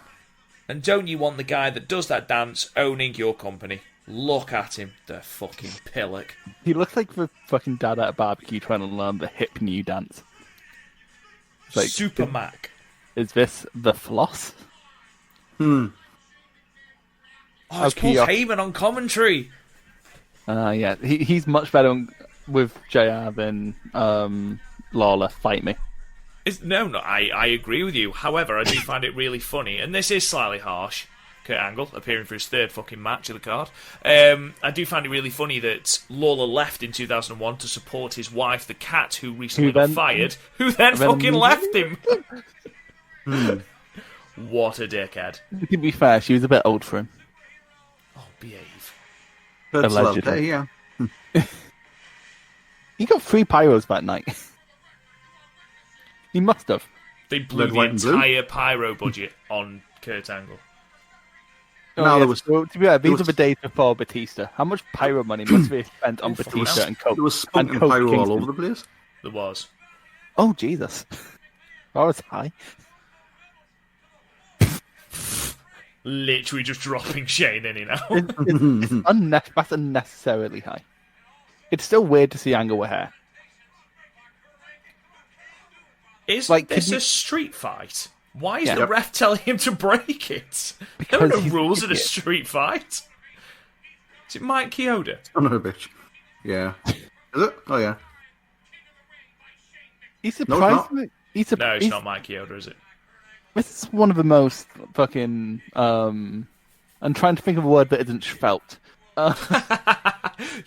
And don't you want the guy that does that dance owning your company? Look at him, the fucking pillock. He looks like the fucking dad at a barbecue trying to learn the hip new dance. Super Mac. Is this the floss? Oh, it's Paul Heyman on commentary. Yeah, he's much better with JR than Lawler. Fight me. I agree with you. However, I do find it really funny, and this is slightly harsh. Kurt Angle appearing for his third fucking match of the card. I do find it really funny that Lawler left in 2001 to support his wife, the Cat, who recently got fired, who then fucking left him. What a dickhead. To be fair, she was a bit old for him. Oh, behave. Allegedly. Yeah. He got 3 pyros that night. He must have. They blew Red, the white, and blue? entire pyro budget on Kurt Angle. Oh, there yes. was- So, to be fair, these was- are the days before Batista. How much pyro money must be spent on fucking Batista hell. and Coke? There was spunk and Coke pyro all Kingston? over the place. There was. Oh, Jesus. That was high. Literally just dropping Shane in now. That's unnecessarily high. It's still weird to see Angle with hair. Is Like, this could you- a street fight? Why is Yeah. the ref telling him to break it? There are Because no he's an rules in a idiot. street fight. Is it Mike Chioda? Son of a bitch. Yeah. Is it? Oh, yeah. He's No, it's surprised. not. No, it's not Mike Chioda, is it? This is one of the most fucking. I'm trying to think of a word that isn't felt.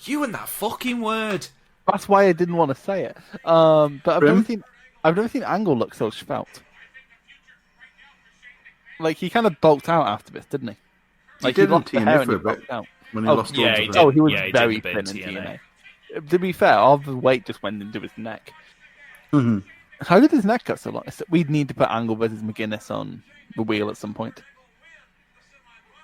You and that fucking word. That's why I didn't want to say it. But Grim? I've never seen Angle look so svelte. Like he kind of bulked out after this, didn't he? Like did in lost the TNA hair and for he a bit. bulked out. When he Oh, lost yeah, loads he of did. it. Oh, he was Yeah, he very did the thin in bit in TNA. To be fair, all the weight just went into his neck. Mhm. How did his neck get so long? We'd need to put Angle versus McGuinness on the wheel at some point.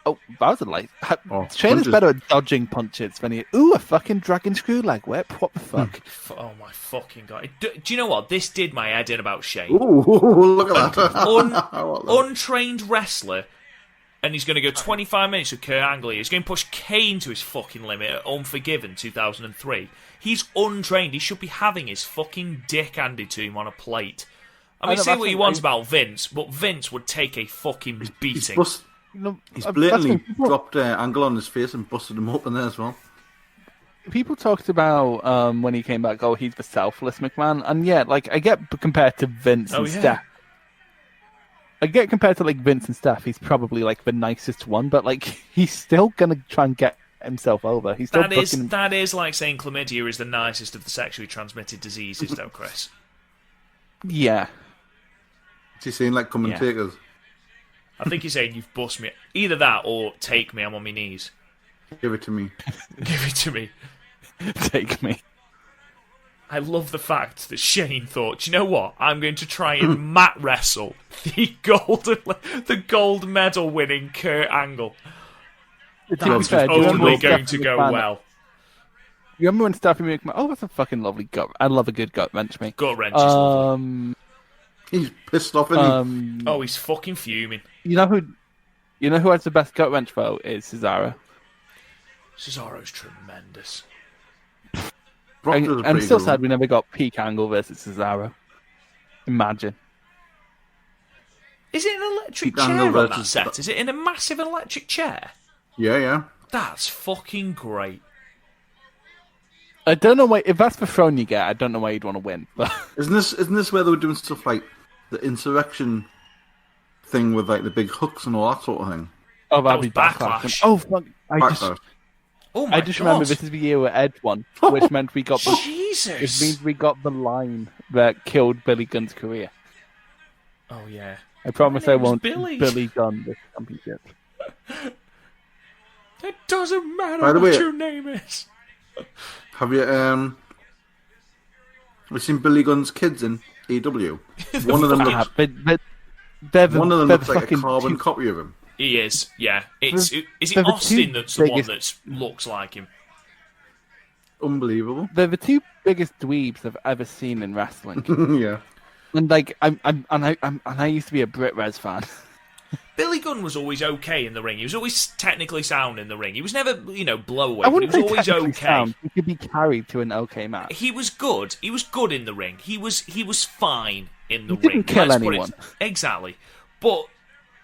Oh, that was a light. Oh, Shane is punches. better at dodging punches when he. Ooh, a fucking dragon screw leg whip. What the fuck? Oh my fucking god. Do you know what? This did my head in about Shane. Ooh, look at that. Untrained wrestler, and he's going to go 25 minutes with Kurt Angle. He's going to push Kane to his fucking limit at Unforgiven 2003. He's untrained. He should be having his fucking dick handed to him on a plate. I mean, know, say that's what you what want I- about Vince, but Vince would take a fucking He's, beating. You know, he's that's blatantly when people- dropped Angle on his face and busted him open there as well. People talked about when he came back. Oh, he's the selfless McMahon, and yeah, like I get compared to Vince Oh, and yeah. Steph. I get compared to like Vince and Steph. He's probably like the nicest one, but like he's still gonna try and get himself over. He's still booking. That is like saying chlamydia is the nicest of the sexually transmitted diseases, though, Chris. Yeah, Is he saying like come and Yeah. take us? I think he's saying you've bust me. Either that or take me. I'm on my knees. Give it to me. Give it to me. take me. I love the fact that Shane thought, "Do you know what? I'm going to try and mat wrestle the gold medal winning Kurt Angle. To be That's fair, do you remember only when going to Stephanie go McMahon- well." You remember when Stephanie McMahon? Oh, that's a fucking lovely gut. I love a good gut wrench, me. Gut wrench is lovely. He's pissed off, isn't he? Oh, he's fucking fuming. You know who has the best gut wrench though is Cesaro. Cesaro's tremendous. Brock And does a I'm pretty still good sad one. we never got peak Angle versus Cesaro. Imagine. Is it an electric Keep chair Angle on that versus- set? Is it in a massive electric chair? Yeah, yeah. That's fucking great. I don't know why. If that's the throne you get, I don't know why you'd want to win. But Isn't this where they were doing stuff like the insurrection thing with like the big hooks and all that sort of thing? oh, that'd was be backlash. Backlash. Oh fuck! Backlash. Oh my I just God. remember this is the year where Edge won, which meant we got the. It Jesus. means we got the line that killed Billy Gunn's career. Oh yeah. I promise My I name's won't Billy. Billy Gunn this championship. It doesn't matter By the what way- your name is. Have you seen Billy Gunn's kids in AEW? One of them Ah, looks, but they're the, one of them they're looks the like a fucking carbon two- copy of him. He is. Yeah. Is They're it the two Austin that's the one biggest- that looks like him? Unbelievable. They're the two biggest dweebs I've ever seen in wrestling, Yeah. and like I used to be a Brit Res fan. Billy Gunn was always okay in the ring. He was always technically sound in the ring. He was never, blow away. I But he wouldn't was say always technically okay. sound. He could be carried to an okay match. He was good. He was good in the ring. He was fine in the He ring. didn't kill Let's put it- anyone. Exactly. But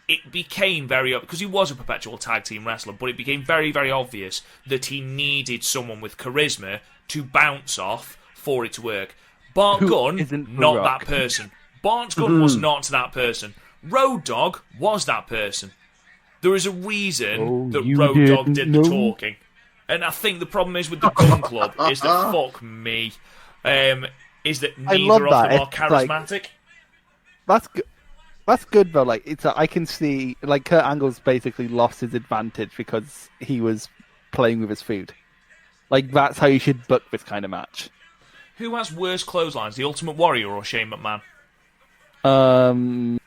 it became because he was a perpetual tag team wrestler, but it became very, very obvious that he needed someone with charisma to bounce off for it to work. Bart Who Gunn, isn't The not Rock. that person. Bart Gunn was not that person. Road Dogg was that person. There is a reason Oh, that you Road Dogg didn't did the know? talking. And I think the problem is with the Gun Club is that, fuck me, is that I neither love of that. them are It's like- charismatic. That's good. That's good though. Like I can see like Kurt Angle's basically lost his advantage because he was playing with his food. Like, that's how you should book this kind of match. Who has worse clotheslines, the Ultimate Warrior or Shane McMahon? And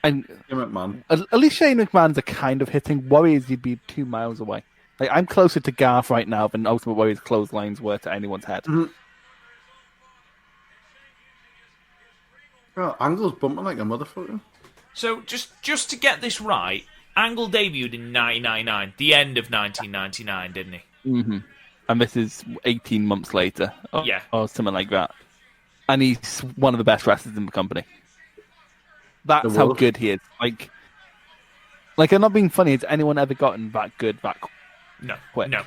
Shane McMahon. at least Shane McMahon's a kind of hitting. Warriors, you'd be 2 miles away. Like, I'm closer to Garth right now than Ultimate Warrior's clotheslines were to anyone's head. Mm-hmm. Well, Angle's bumping like a motherfucker. So, just to get this right, Angle debuted in 1999, the end of 1999, didn't he? Mm-hmm. And this is 18 months later. Yeah. Or something like that. And he's one of the best wrestlers in the company. That's how good he is. Like, I'm not being funny. Has anyone ever gotten that good that quick? No.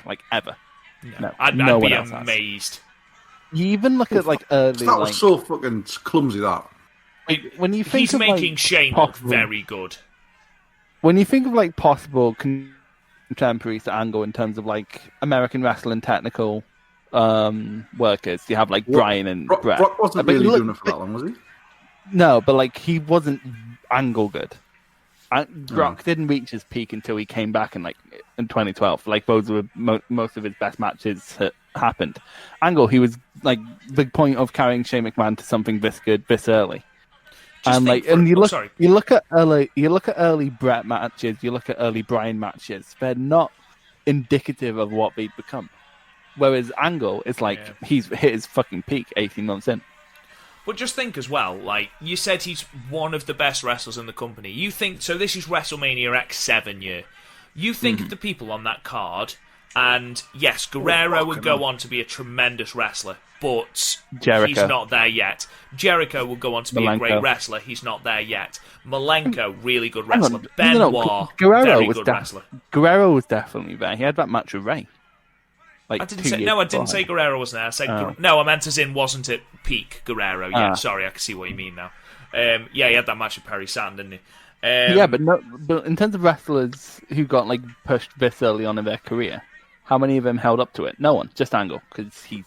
Like, ever? No. I'd be amazed. You even look at, like, early... That was so fucking clumsy, that. Like, when you think He's of, making like, Shane look very good. When you think of, like, possible contemporaries to Angle in terms of, like, American wrestling technical workers, you have, like, Brian and Brett. Brock wasn't really doing it for that long, was he? No, but, like, he wasn't Angle good. Brock didn't reach his peak until he came back in 2012. Like, those were most of his best matches happened. Angle, he was, like, the point of carrying Shane McMahon to something this good this early. And you look at early Brett matches, you look at early Brian matches. They're not indicative of what they've become. Whereas Angle is he's hit his fucking peak 18 months in. But just think as well, like, you said he's one of the best wrestlers in the company. You think, so this is WrestleMania X7 year. You think of the people on that card, and yes, Guerrero would go on to be a tremendous wrestler, but Jericho. He's not there yet. Jericho will go on to be a great wrestler. He's not there yet. Malenko, really good wrestler. Benoit, very good wrestler. Guerrero was definitely there. He had that match with Ray. I didn't say Guerrero wasn't there. I said I meant as in wasn't it peak Guerrero? Yeah, sorry, I can see what you mean now. He had that match with Perry Saturn, didn't he? But in terms of wrestlers who got pushed this early on in their career, how many of them held up to it? No one, just Angle, because he's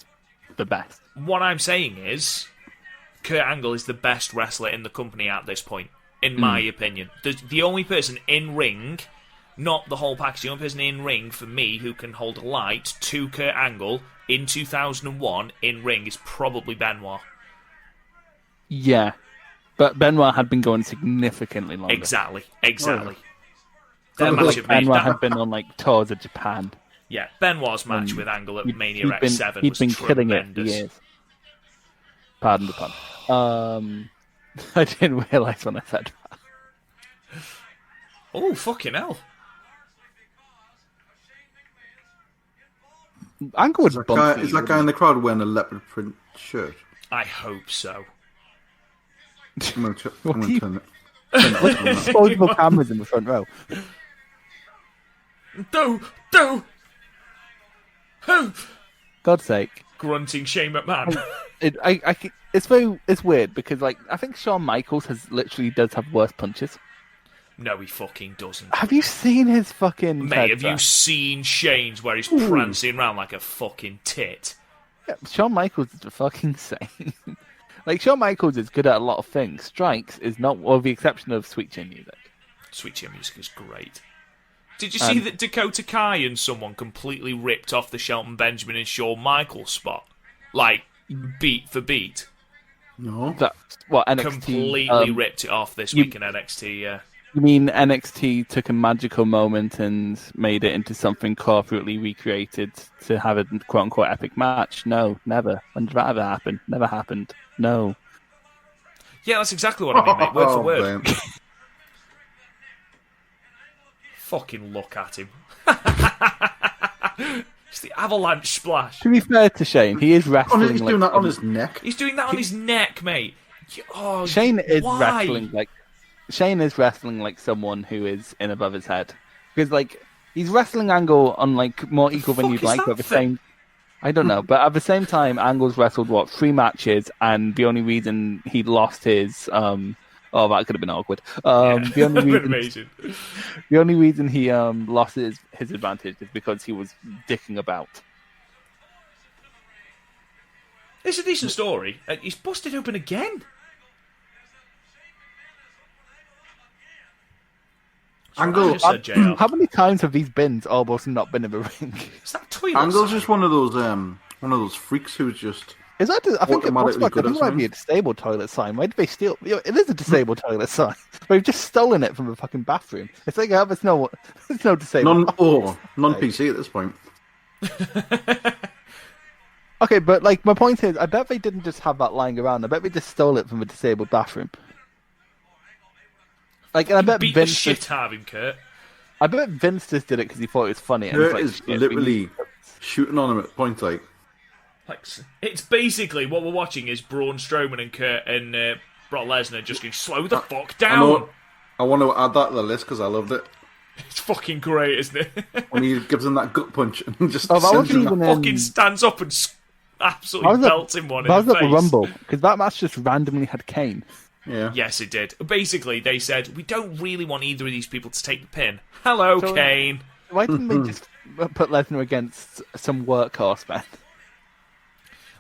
the best. What I'm saying is, Kurt Angle is the best wrestler in the company at this point, in my opinion. The only person in ring, not the whole package, the only person in ring for me who can hold a light to Kurt Angle in 2001 in ring is probably Benoit. Yeah, but Benoit had been going significantly longer. Exactly. Benoit had been on tours of Japan. Yeah, Benoit's match with Angle at Mania X7 he'd been killing it for years. Pardon the pun. I didn't realise when I said that. Oh, fucking hell. Angle was bumpy. Is that guy in the crowd wearing a leopard print shirt? I hope so. I'm going to turn it. Disposable cameras in the front row. Do! God's sake. Grunting Shane McMahon. It's weird because I think Shawn Michaels does have worse punches. No, he fucking doesn't. Have you seen his fucking... Mate, have you seen Shane's where he's prancing around like a fucking tit? Yeah, Shawn Michaels is fucking insane. Shawn Michaels is good at a lot of things. Strikes is not, with the exception of Sweet Chin Music. Sweet Chin Music is great. Did you see that Dakota Kai and someone completely ripped off the Shelton Benjamin and Shawn Michaels spot? Beat for beat? No. That's what NXT... Completely ripped it off this week in NXT, yeah. You mean NXT took a magical moment and made it into something corporately recreated to have a quote-unquote epic match? No, never. When did that ever happen? Never happened. No. Yeah, that's exactly what I mean, mate. Word for word. Fucking look at him. It's the avalanche splash. To be fair to Shane, he is wrestling... He's doing that on his neck. He's doing that on his neck, mate. Oh, Shane is wrestling Shane is wrestling like someone who is in above his head. Because, he's wrestling Angle on, more equal than you'd like, but at the same... I don't know, but at the same time, Angle's wrestled, 3 matches, and the only reason he lost his... Oh, that could have been awkward. The only reason he lost his advantage is because he was dicking about. It's a decent story. He's busted open again. Angle, just said, JR. How many times have these bins almost not been in the ring? Is that toilet? Angle's sign? just one of those freaks who's just. Is that? I think it Automatically good at might be a disabled toilet sign. Why did they steal? It is a disabled toilet sign. We've just stolen it from the fucking bathroom. It's like there's no disabled. Non-PC at this point. Okay, but like my point is, I bet they didn't just have that lying around. I bet they just stole it from a disabled bathroom. Like, and I bet Beat Vince the shit out of him, Kurt. I bet Vince just did it because he thought it was funny. And Kurt he's like, is "Shit, we literally need-" shooting on him at point like. Like, it's basically what we're watching is Braun Strowman and Kurt and Brock Lesnar just going, slow the fuck down. I want to add that to the list because I loved it. It's fucking great, isn't it? When he gives him that gut punch and just Oh, that sends wasn't him even that. Fucking stands up and absolutely belts him one in That was the at face. the Rumble because that match just randomly had Kane. Yeah. Yes, it did. Basically, they said, we don't really want either of these people to take the pin. Hello, So- Kane. Why didn't they just put Lesnar against some workhorse man?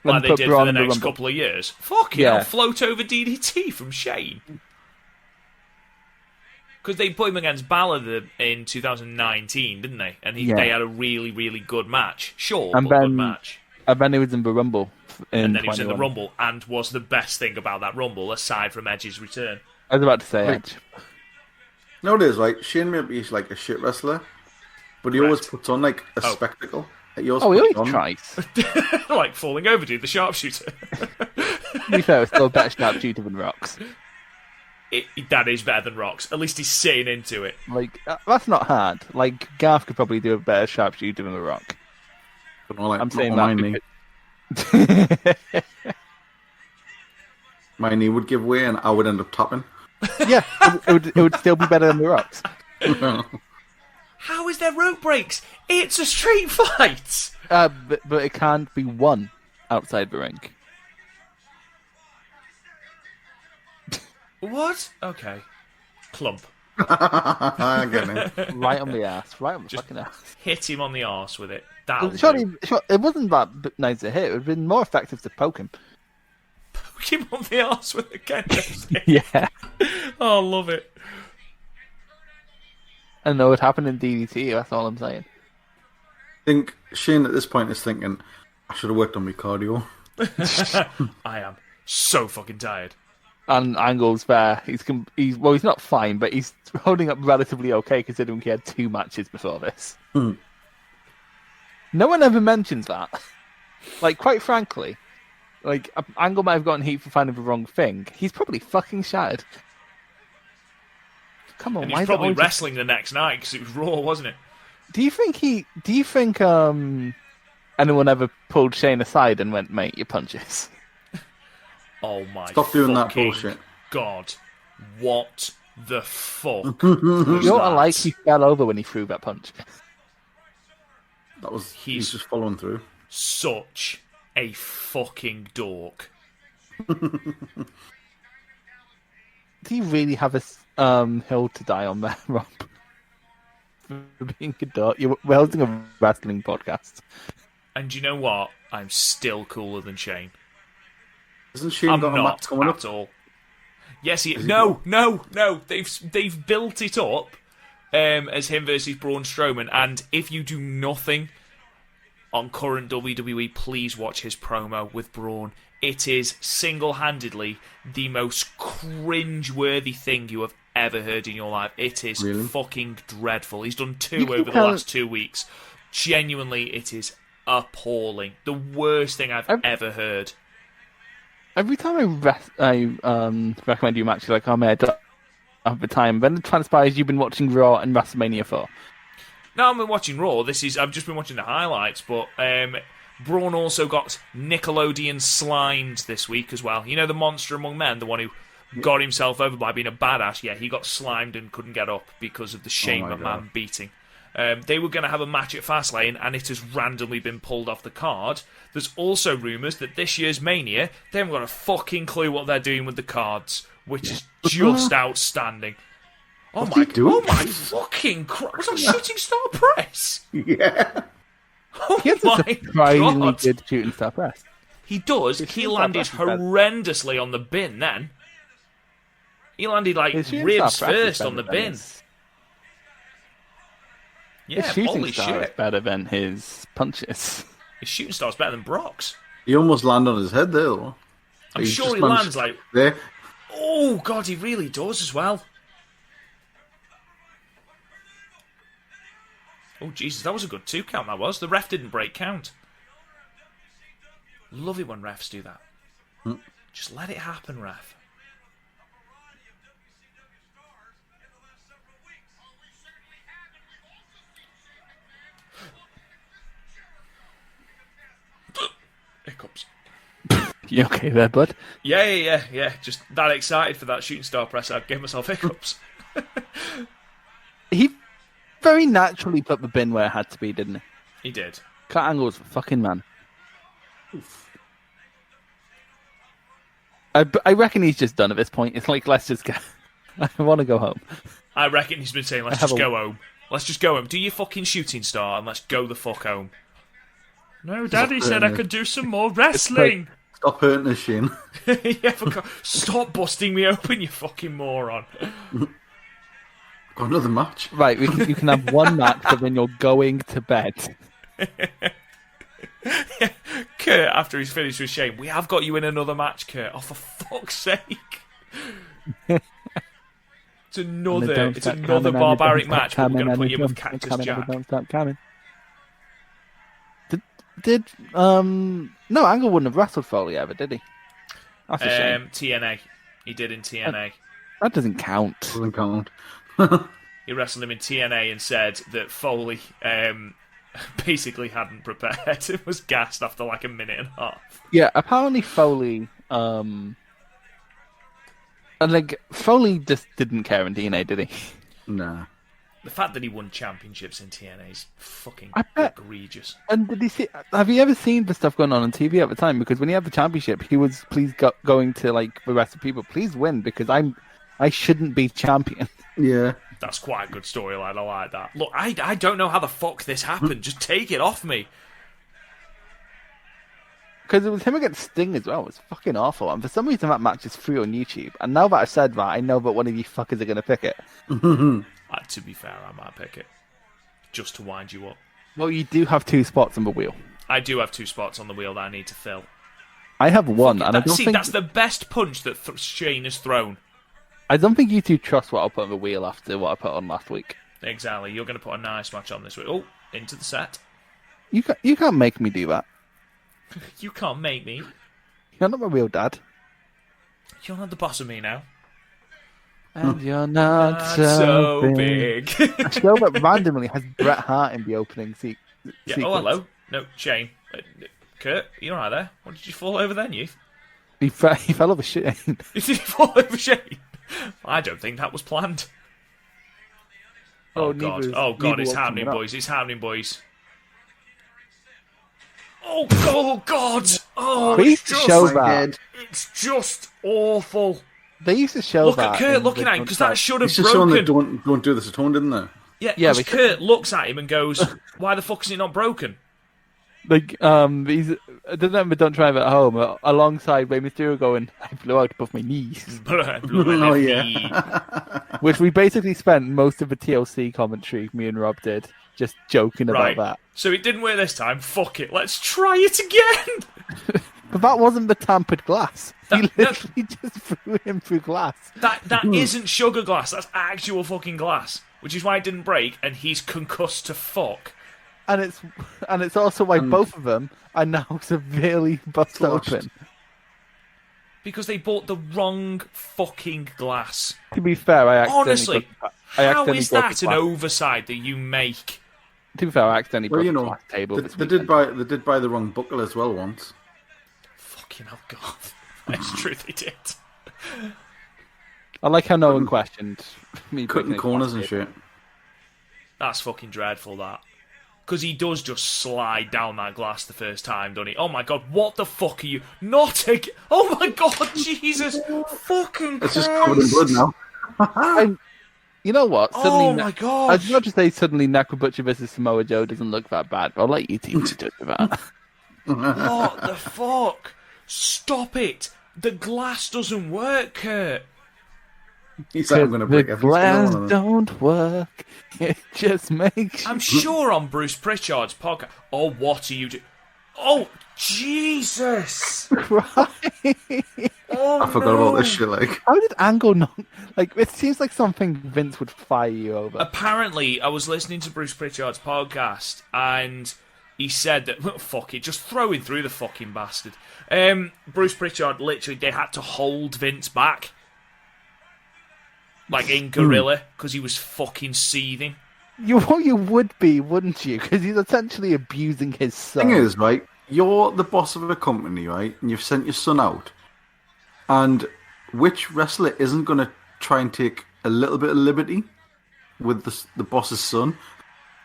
Like And they put did Braun for the in next Rumble? couple of years. Fucking Yeah. hell, float over DDT from Shane. Because they put him against Balor in 2019, didn't they? And Yeah. they had a really, really good match. Sure, And but good then- match. And then he was in the Rumble. And then he was in the 21. Rumble, and was the best thing about that Rumble, aside from Edge's return. I was about to say Edge. You know what it is, right? Shane maybe he's like a shit wrestler, but he always puts on like a spectacle. He always Oh, he puts always on. tries. Like falling over, dude, the sharpshooter. To be fair, it's still a better sharpshooter than Rocks. That is better than Rocks. At least he's sitting into it. Like, that's not hard. Like, Garth could probably do a better sharpshooter than The Rock. But not like, I'm not saying on that my knee. because... My knee would give way and I would end up tapping. Yeah, it would still be better than The Rock's. How is there rope breaks? It's a street fight! But it can't be won outside the ring. What? Okay. Clump. I get it. Right on the ass. Right on the fucking ass. Hit him on the arse with it. That'll do. Surely, it wasn't that nice to hit. It would have been more effective to poke him. Poke him on the arse with a kendo stick. Yeah. Oh, love it. I know it happened in DDT, that's all I'm saying. I think Shane at this point is thinking, I should have worked on my cardio. I am so fucking tired. And Angle's there. He's not fine, but he's holding up relatively okay considering he had 2 matches before this. No one ever mentions that. Like, quite frankly, like, Angle might have gotten heat for finding the wrong thing. He's probably fucking shattered. Come on, And why he's is it probably always- wrestling the next night because it was Raw, wasn't it? Do you think anyone ever pulled Shane aside and went, mate, your punches? Oh my Stop doing that fucking bullshit. God. What the fuck? You was know what that? I like? He fell over when he threw that punch. He's just following through. Such a fucking dork. Do you really have a hill to die on there, Rob? For being a dork. We're holding a wrestling podcast. And you know what? I'm still cooler than Shane. Isn't Shane I'm got a match not coming up? at all. Yes, no. They've built it up as him versus Braun Strowman, and if you do nothing on current WWE, please watch his promo with Braun. It is single-handedly the most cringe-worthy thing you have ever heard in your life. It is fucking dreadful. He's done 2 over the last 2 weeks. Genuinely, it is appalling. The worst thing I've ever heard. Every time I recommend you a match, you're like, oh man, I don't have the time. Then it transpires you've been watching Raw and WrestleMania 4. No, I've been watching Raw. I've just been watching the highlights, but Braun also got Nickelodeon slimed this week as well. You know, the monster among men, the one who got himself over by being a badass. Yeah, he got slimed and couldn't get up because of the Shane McMahon beating. They were going to have a match at Fastlane, and it has randomly been pulled off the card. There's also rumours that this year's Mania, they haven't got a fucking clue what they're doing with the cards, which is just outstanding. Oh my fucking Christ. Was that Shooting Star Press? Yeah. Oh He has a my surprisingly God. good shooting star press. He does. His He shooting landed star press is horrendously on the bin then. He landed like His shooting ribs star press is first on the better than bin. his- Yeah, his shooting holy star is shit. better than his punches. His shooting star's better than Brock's. He almost landed on his head there, though. I'm sure he lands like... There. Oh, God, he really does as well. Oh, Jesus, that was a good 2 count, that was. The ref didn't break count. Love it when refs do that. Just let it happen, ref. Hiccups. You okay there, bud? Yeah. Just that excited for that shooting star press. I gave myself hiccups. He very naturally put the bin where it had to be, didn't he? He did. Cut Angle was a fucking man. I reckon he's just done at this point. It's like, let's just go. I want to go home. I reckon he's been saying, let's just go home. Let's just go home. Do your fucking shooting star and let's go the fuck home. No, Daddy said I could do some more wrestling. Stop hurting his shin. Yeah, stop busting me open, you fucking moron. Got another match. Right, you can have one match, but then you're going to bed. Kurt, after he's finished with Shane, we have got you in another match, Kurt. Oh, for fuck's sake. It's another barbaric match, but we're going to put you with Cactus Jack. Don't stop coming. No, Angle wouldn't have wrestled Foley ever, did he? That's a shame. TNA. He did in TNA. That doesn't count. Doesn't count. He wrestled him in TNA and said that Foley basically hadn't prepared. It was gassed after like a minute and a half. Yeah, apparently Foley, and like Foley just didn't care in TNA, did he? Nah. The fact that he won championships in TNA is fucking egregious. And did he see? Have you ever seen the stuff going on TV at the time? Because when he had the championship, he was going to like the rest of people, please win because I shouldn't be champion. Yeah. That's quite a good storyline. I like that. Look, I don't know how the fuck this happened. Just take it off me. Because it was him against Sting as well. It was fucking awful. And for some reason, that match is free on YouTube. And now that I've said that, I know that one of you fuckers are going to pick it. To be fair, I might pick it. Just to wind you up. Well, you do have 2 spots on the wheel. I do have 2 spots on the wheel that I need to fill. I have one. And I don't think... that's the best punch that Shane has thrown. I don't think you two trust what I'll put on the wheel after what I put on last week. Exactly. You're going to put a nice match on this week. Oh, into the set. You can't make me do that. You can't make me. You're not my real dad. You're not the boss of me now. And you're not so big. A show that randomly has Bret Hart in the opening sequence. Oh, hello. No, Shane. Kurt, you alright there? What did you fall over then, you? He fell over Shane. Did he fall over Shane? I don't think that was planned. Oh, God. It's happening, boys. It's happening, boys. Oh, God. Oh, it's just awful. They used to show Look at Kurt looking at him, because that should have broken. It's just showing that don't do this at home, didn't they? Yeah, because Kurt looks at him and goes, why the fuck is it not broken? Like, don't try it at home. Alongside Rey Mysterio going, I blew out above my knees. Oh, yeah. Which we basically spent most of the TLC commentary, me and Rob did, just joking about that. So it didn't work this time. Fuck it. Let's try it again. But that wasn't the tampered glass. He literally just threw him through glass. That isn't sugar glass. That's actual fucking glass. Which is why it didn't break, and he's concussed to fuck. And it's also why both of them are now severely bust open. Because they bought the wrong fucking glass. To be fair, honestly, how is that an oversight that you make? To be fair, I accidentally broke the glass table. They did buy the wrong buckle as well once. Fucking hell, God. That's true, they did. I like how no one questioned me cutting corners and shit. That's fucking dreadful, that. Because he does just slide down that glass the first time, doesn't he? Oh my God, what the fuck are you? Not again! Oh my God, Jesus fucking Christ! It's just covered in blood now. You know what? Suddenly, oh my God! I'd not just say suddenly Nakabutcher versus Samoa Joe doesn't look that bad, but I'll let you team to do that. What the fuck? Stop it! The glass doesn't work, Kurt. He's like, I'm going to break the every glass single one of them. don't work. It just makes. I'm sure on Bruce Pritchard's podcast. Oh, what are you doing? Oh, Jesus! Right. Oh, I forgot about this shit. Like, How did Angle not? Like, it seems like something Vince would fire you over. Apparently, I was listening to Bruce Pritchard's podcast, and he said that, well, fuck it, just throwing through the fucking bastard. Bruce Pritchard, literally, they had to hold Vince back. Like in Gorilla, because he was fucking seething. You would be, wouldn't you? Because he's essentially abusing his son. thing is, right, you're the boss of a company, right, and you've sent your son out, and which wrestler isn't going to try and take a little bit of liberty with the boss's son?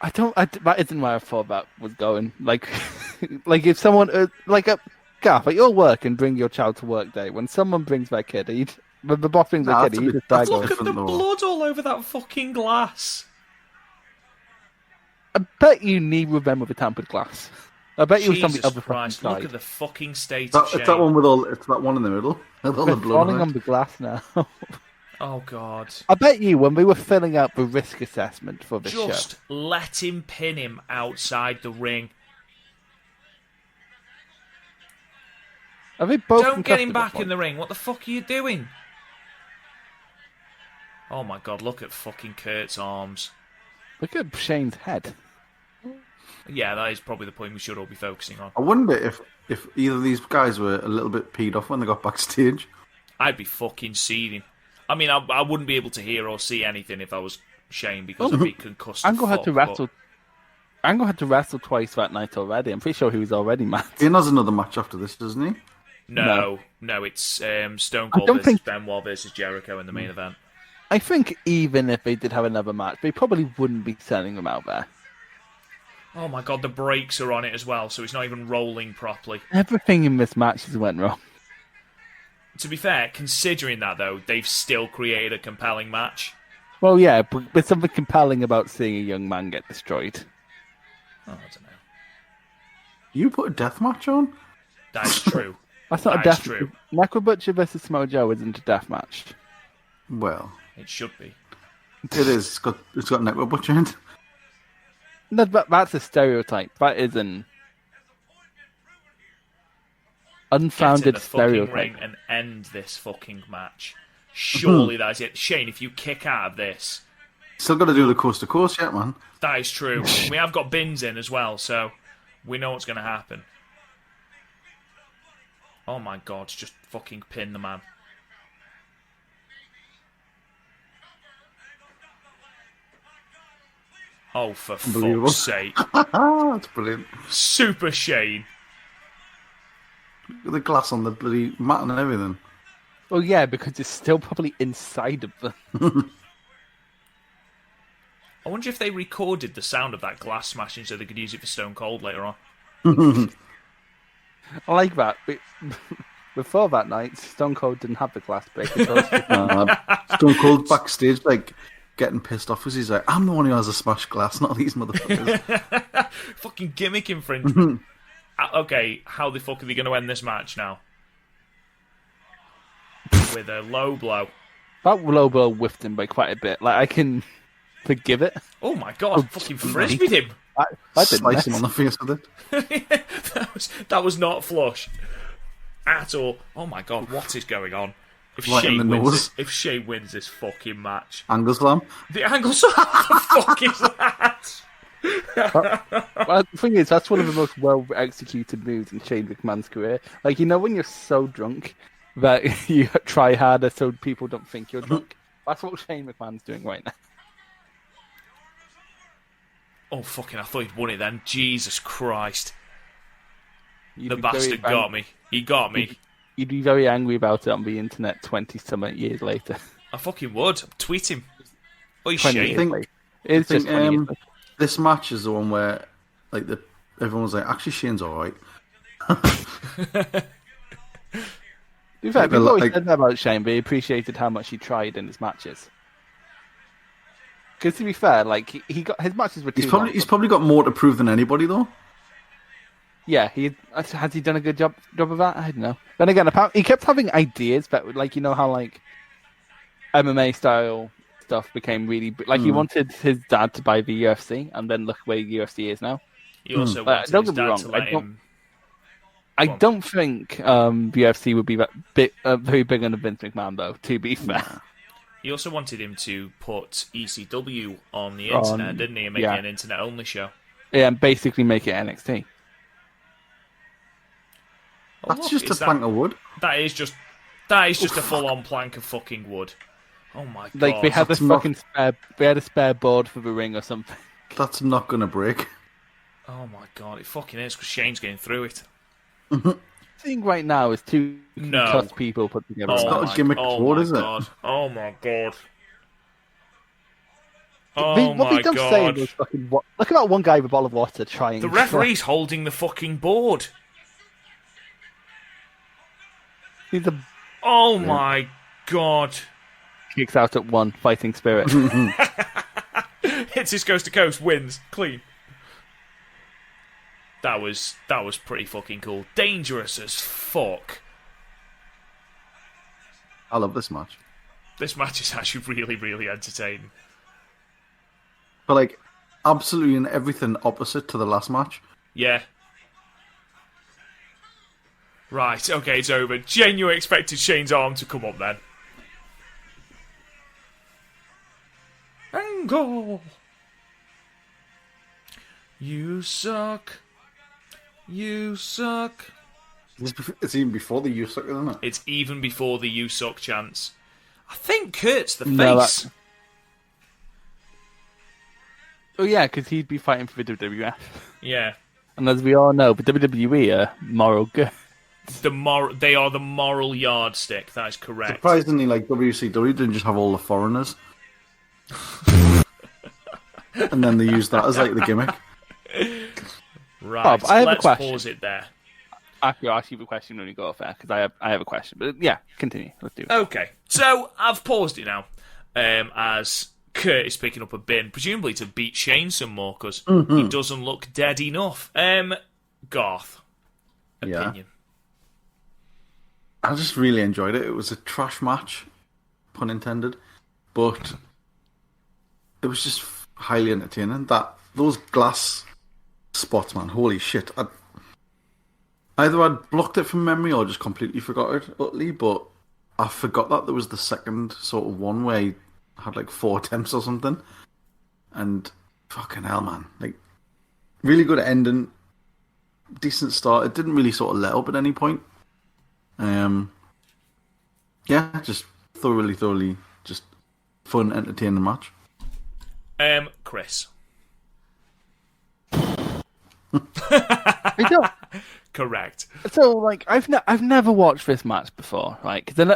That isn't where I thought that was going. Like, like if someone, Gaff, at your work and bring your child to work day, when someone brings their kid, when the boss brings their Nah, kid, that's a you bit- just die that's going, Look at the Different though. blood all over that fucking glass. I bet you neither of them with a tampered glass. I bet you was on the Jesus other fucking Christ, look side. at the fucking state of It's Shane. that one with all. It's that one in the middle. With all They're the blood falling on on it. the glass now. Oh, God. I bet you when we were filling out the risk assessment for this Just show, let him pin him outside the ring. are they both Don't get him concussed at back this in the ring. What the fuck are you doing? Oh, my God, look at fucking Kurt's arms. point? Look at Shane's head. Yeah, that is probably the point we should all be focusing on. I wonder if either of these guys were a little bit peed off when they got backstage. I'd be fucking seething. I mean, I wouldn't be able to hear or see anything if I was Shane because I'd be concussed. Angle to had to fuck, wrestle. Angle had to wrestle twice that night already. I'm pretty sure he was already mad. Ian has another match after this, doesn't he? No, it's Stone I Cold don't versus think- Benoit versus Jericho in the main event. I think even if they did have another match, they probably wouldn't be sending them out there. Oh my God, the brakes are on it as well, so it's not even rolling properly. Everything in this match has went wrong. To be fair, considering that though, they've still created a compelling match. Well, yeah, but there's something compelling about seeing a young man get destroyed. Oh, I don't know. You put a death match on? That is true. That's not That a is death. true. Necro Butcher versus Samoa Joe isn't a death match. Well, It should be. it is. It's got Necro Butcher in it. No, that's a stereotype. That is an Get in unfounded the fucking stereotype. ring and end this fucking match. Surely that's it. Shane, if you kick out of this, Still got to do the coast to coast yet, man. that is true. We have got bins in as well, so we know what's going to happen. Oh my God, just fucking pin the man. Oh, for Unbelievable. fuck's sake. That's brilliant. Super Shane. Look at the glass on the bloody mat and everything. Well, yeah, because it's still probably inside of them. I wonder if they recorded the sound of that glass smashing so they could use it for Stone Cold later on. I like that. Before that night, Stone Cold didn't have the glass break. Stone Cold backstage, like, getting pissed off because he's like, I'm the one who has a smashed glass, not these motherfuckers. Fucking gimmick infringement. Okay, how the fuck are they going to end this match now? With a low blow. That low blow whiffed him by quite a bit. Like, I can forgive it. Oh my God, fucking frisbeed him. I didn't Slice him miss. on the face with it. that was not flush at all. Oh my God, what is going on? If Right in the nose. if Shane wins this fucking match, Angle slam. the angle. What the fuck is that? Well, the thing is, that's one of the most well-executed moves in Shane McMahon's career. Like, you know when you're so drunk that you try harder so people don't think you're drunk? That's what Shane McMahon's doing right now. Oh fucking! I thought he'd won it then. Jesus Christ! You'd The be very bastard got me. He got me. You'd be very angry about it on the internet 20-some years later. I fucking would. Tweet him. Oh, 20 Shane. years think- later. It's think, just 20 years later. This match is the one where, like, everyone was like, actually, Shane's alright. To be fair, Like, people always like- said that about Shane, but he appreciated how much he tried in his matches. Because to be fair, like he got his matches were too long. He's probably got more to prove than anybody, though. Yeah, has he done a good job of that? I don't know. Then again, apparently he kept having ideas, but like you know how like MMA style stuff became really like he wanted his dad to buy the UFC, and then look where UFC is now. He also wanted don't his get me dad wrong, to let him... I don't think the UFC would be that big, very big on Vince McMahon, though, to be fair. He also wanted him to put ECW on the internet, didn't he? And make it an internet-only show. Yeah, and basically make it NXT. That's just a plank of wood. That is just a full-on plank of fucking wood. Oh my god! Like they had a spare board for the ring or something. That's not gonna break. Oh my god! It fucking is because Shane's getting through it. The thing right now is two concussed people put together. It's not a gimmick board, is it? Oh my god! What they don't say was fucking. Look at that one guy with a bottle of water trying. The referee's holding the fucking board. Oh my god! Kicks out at one, fighting spirit. Hits his coast to coast, wins clean. That was pretty fucking cool. Dangerous as fuck. I love this match. This match is actually really, really entertaining. But like, absolutely in everything opposite to the last match. Yeah. Right, okay, it's over. Genuinely expected Shane's arm to come up then. Angle! You suck. You suck. It's even before the "you suck," isn't it? It's even before the "you suck" chance. I think Kurt's the face. Oh yeah, because he'd be fighting for the WWF. Yeah. And as we all know, the WWE are moral good. They are the moral yardstick. That is correct. Surprisingly, like WCW didn't just have all the foreigners, and then they used that as like the gimmick. Right, Bob, I have let's a question. pause it there. I can ask you the question when you go off there, because I have a question. But yeah, continue. Let's do it. Okay, so I've paused it now, as Kurt is picking up a bin, presumably to beat Shane some more, because he doesn't look dead enough. Garth, opinion? Yeah. I just really enjoyed it. It was a trash match, pun intended, but it was just highly entertaining. Those glass spots, man, holy shit! Either I'd blocked it from memory or just completely forgot it utterly. But I forgot that there was the second sort of one where he had like 4 attempts or something, and fucking hell, man, like really good ending, decent start. It didn't really sort of let up at any point. Yeah, just thoroughly just fun, entertaining match. Chris. I don't. Correct. So like, I've never watched this match before, right? Because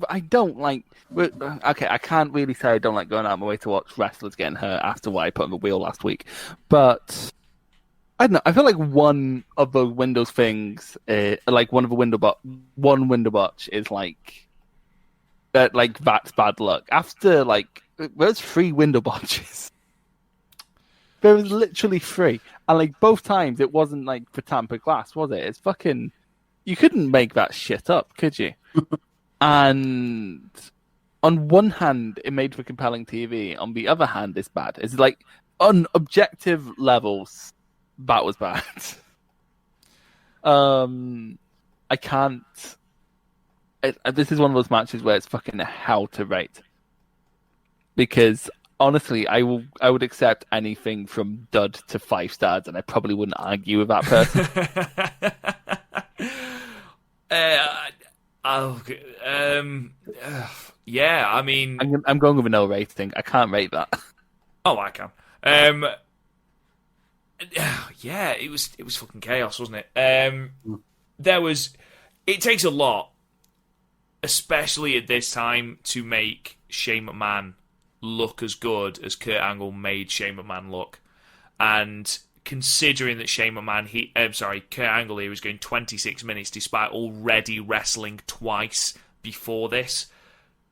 I don't like. Okay, I can't really say I don't like going out of my way to watch wrestlers getting hurt after what I put on the wheel last week, but I don't know. I feel like one of the Windows things, like one window botch is like that's bad luck. After like there's 3 window botches. There was literally 3, and like both times it wasn't like for tampered glass, was it? It's fucking. You couldn't make that shit up, could you? And on one hand, it made for compelling TV. On the other hand, it's bad. It's like on objective levels, that was bad. I can't. This is one of those matches where it's fucking hell to rate, because honestly, I would accept anything from dud to 5 stars, and I probably wouldn't argue with that person. Yeah, I mean, I'm going with a no rating. I can't rate that. Oh, I can. Yeah, it was fucking chaos, wasn't it? It takes a lot, especially at this time, to make Shane McMahon look as good as Kurt Angle made Shane McMahon look. And considering that Kurt Angle here was going 26 minutes despite already wrestling twice before this,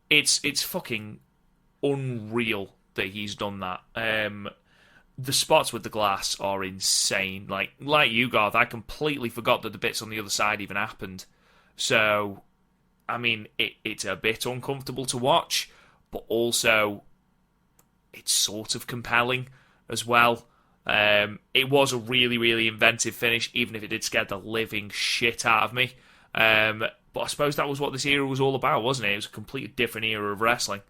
it's fucking unreal that he's done that. The spots with the glass are insane. Like you, Garth, I completely forgot that the bits on the other side even happened. So I mean, it's a bit uncomfortable to watch, but also it's sort of compelling as well. It was a really, really inventive finish, even if it did scare the living shit out of me. But I suppose that was what this era was all about, wasn't it? It was a completely different era of wrestling.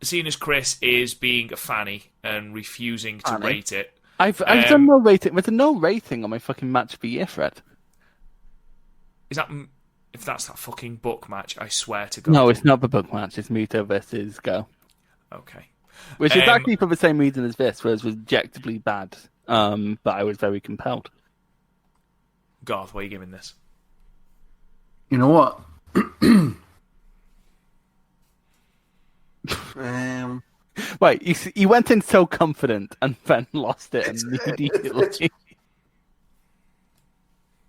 Seeing as Chris is being a fanny and refusing to rate it. I've done no rating. There's no rating on my fucking match of the year, Fred. Is that... If that's that fucking book match, I swear to God. No, it's not the book match. It's Muto versus Go. Okay. Which is actually for the same reason as this, whereas it was objectively bad. But I was very compelled. Garth, what are you giving this? You know what? Right, you went in so confident and then lost it immediately.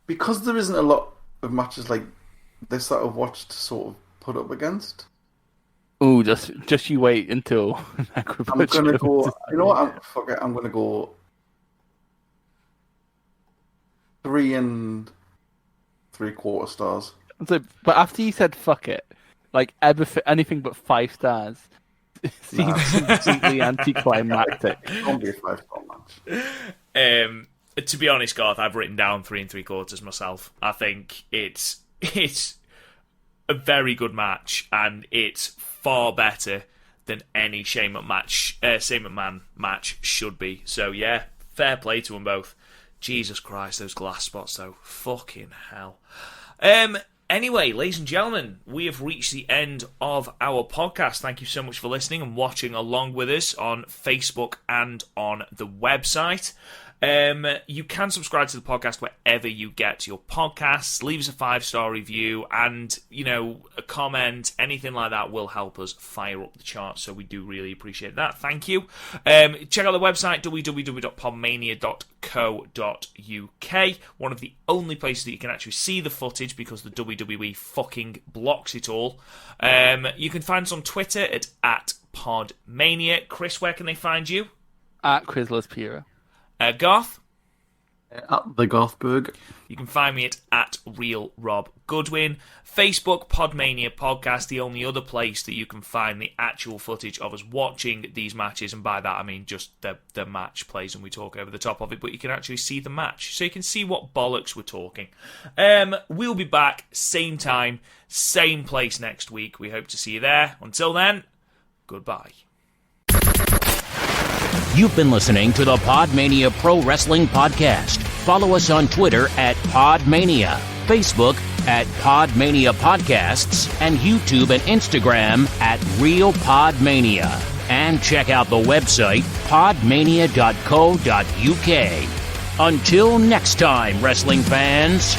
Because there isn't a lot of matches like this that I've watched to sort of put up against. Oh, just you wait until I'm gonna go. You know what? I'm gonna go 3 3/4 stars. So, but after you said fuck it, like anything but 5 stars seems completely anticlimactic. It can't be a 5-star match. To be honest, Garth, I've written down 3 3/4 myself. I think it's a very good match, and it's far better than any Shane McMahon match should be. So yeah, fair play to them both. Jesus Christ, those glass spots though. Fucking hell. Anyway, ladies and gentlemen, we have reached the end of our podcast. Thank you so much for listening and watching along with us on Facebook and on the website. You can subscribe to the podcast wherever you get your podcasts. Leave us a 5-star review and, a comment, anything like that will help us fire up the charts. So we do really appreciate that. Thank you. Check out the website, www.podmania.co.uk. One of the only places that you can actually see the footage because the WWE fucking blocks it all. You can find us on Twitter at PodMania. Chris, where can they find you? At Chrysalis Pura. Garth? At the Gothberg. You can find me at Real Rob Goodwin. Facebook, PodMania Podcast, the only other place that you can find the actual footage of us watching these matches, and by that I mean just the match plays and we talk over the top of it, but you can actually see the match, so you can see what bollocks we're talking. We'll be back, same time, same place next week. We hope to see you there. Until then, goodbye. You've been listening to the PodMania Pro Wrestling Podcast. Follow us on Twitter at PodMania, Facebook at PodMania Podcasts, and YouTube and Instagram at Real PodMania. And check out the website, podmania.co.uk. Until next time, wrestling fans.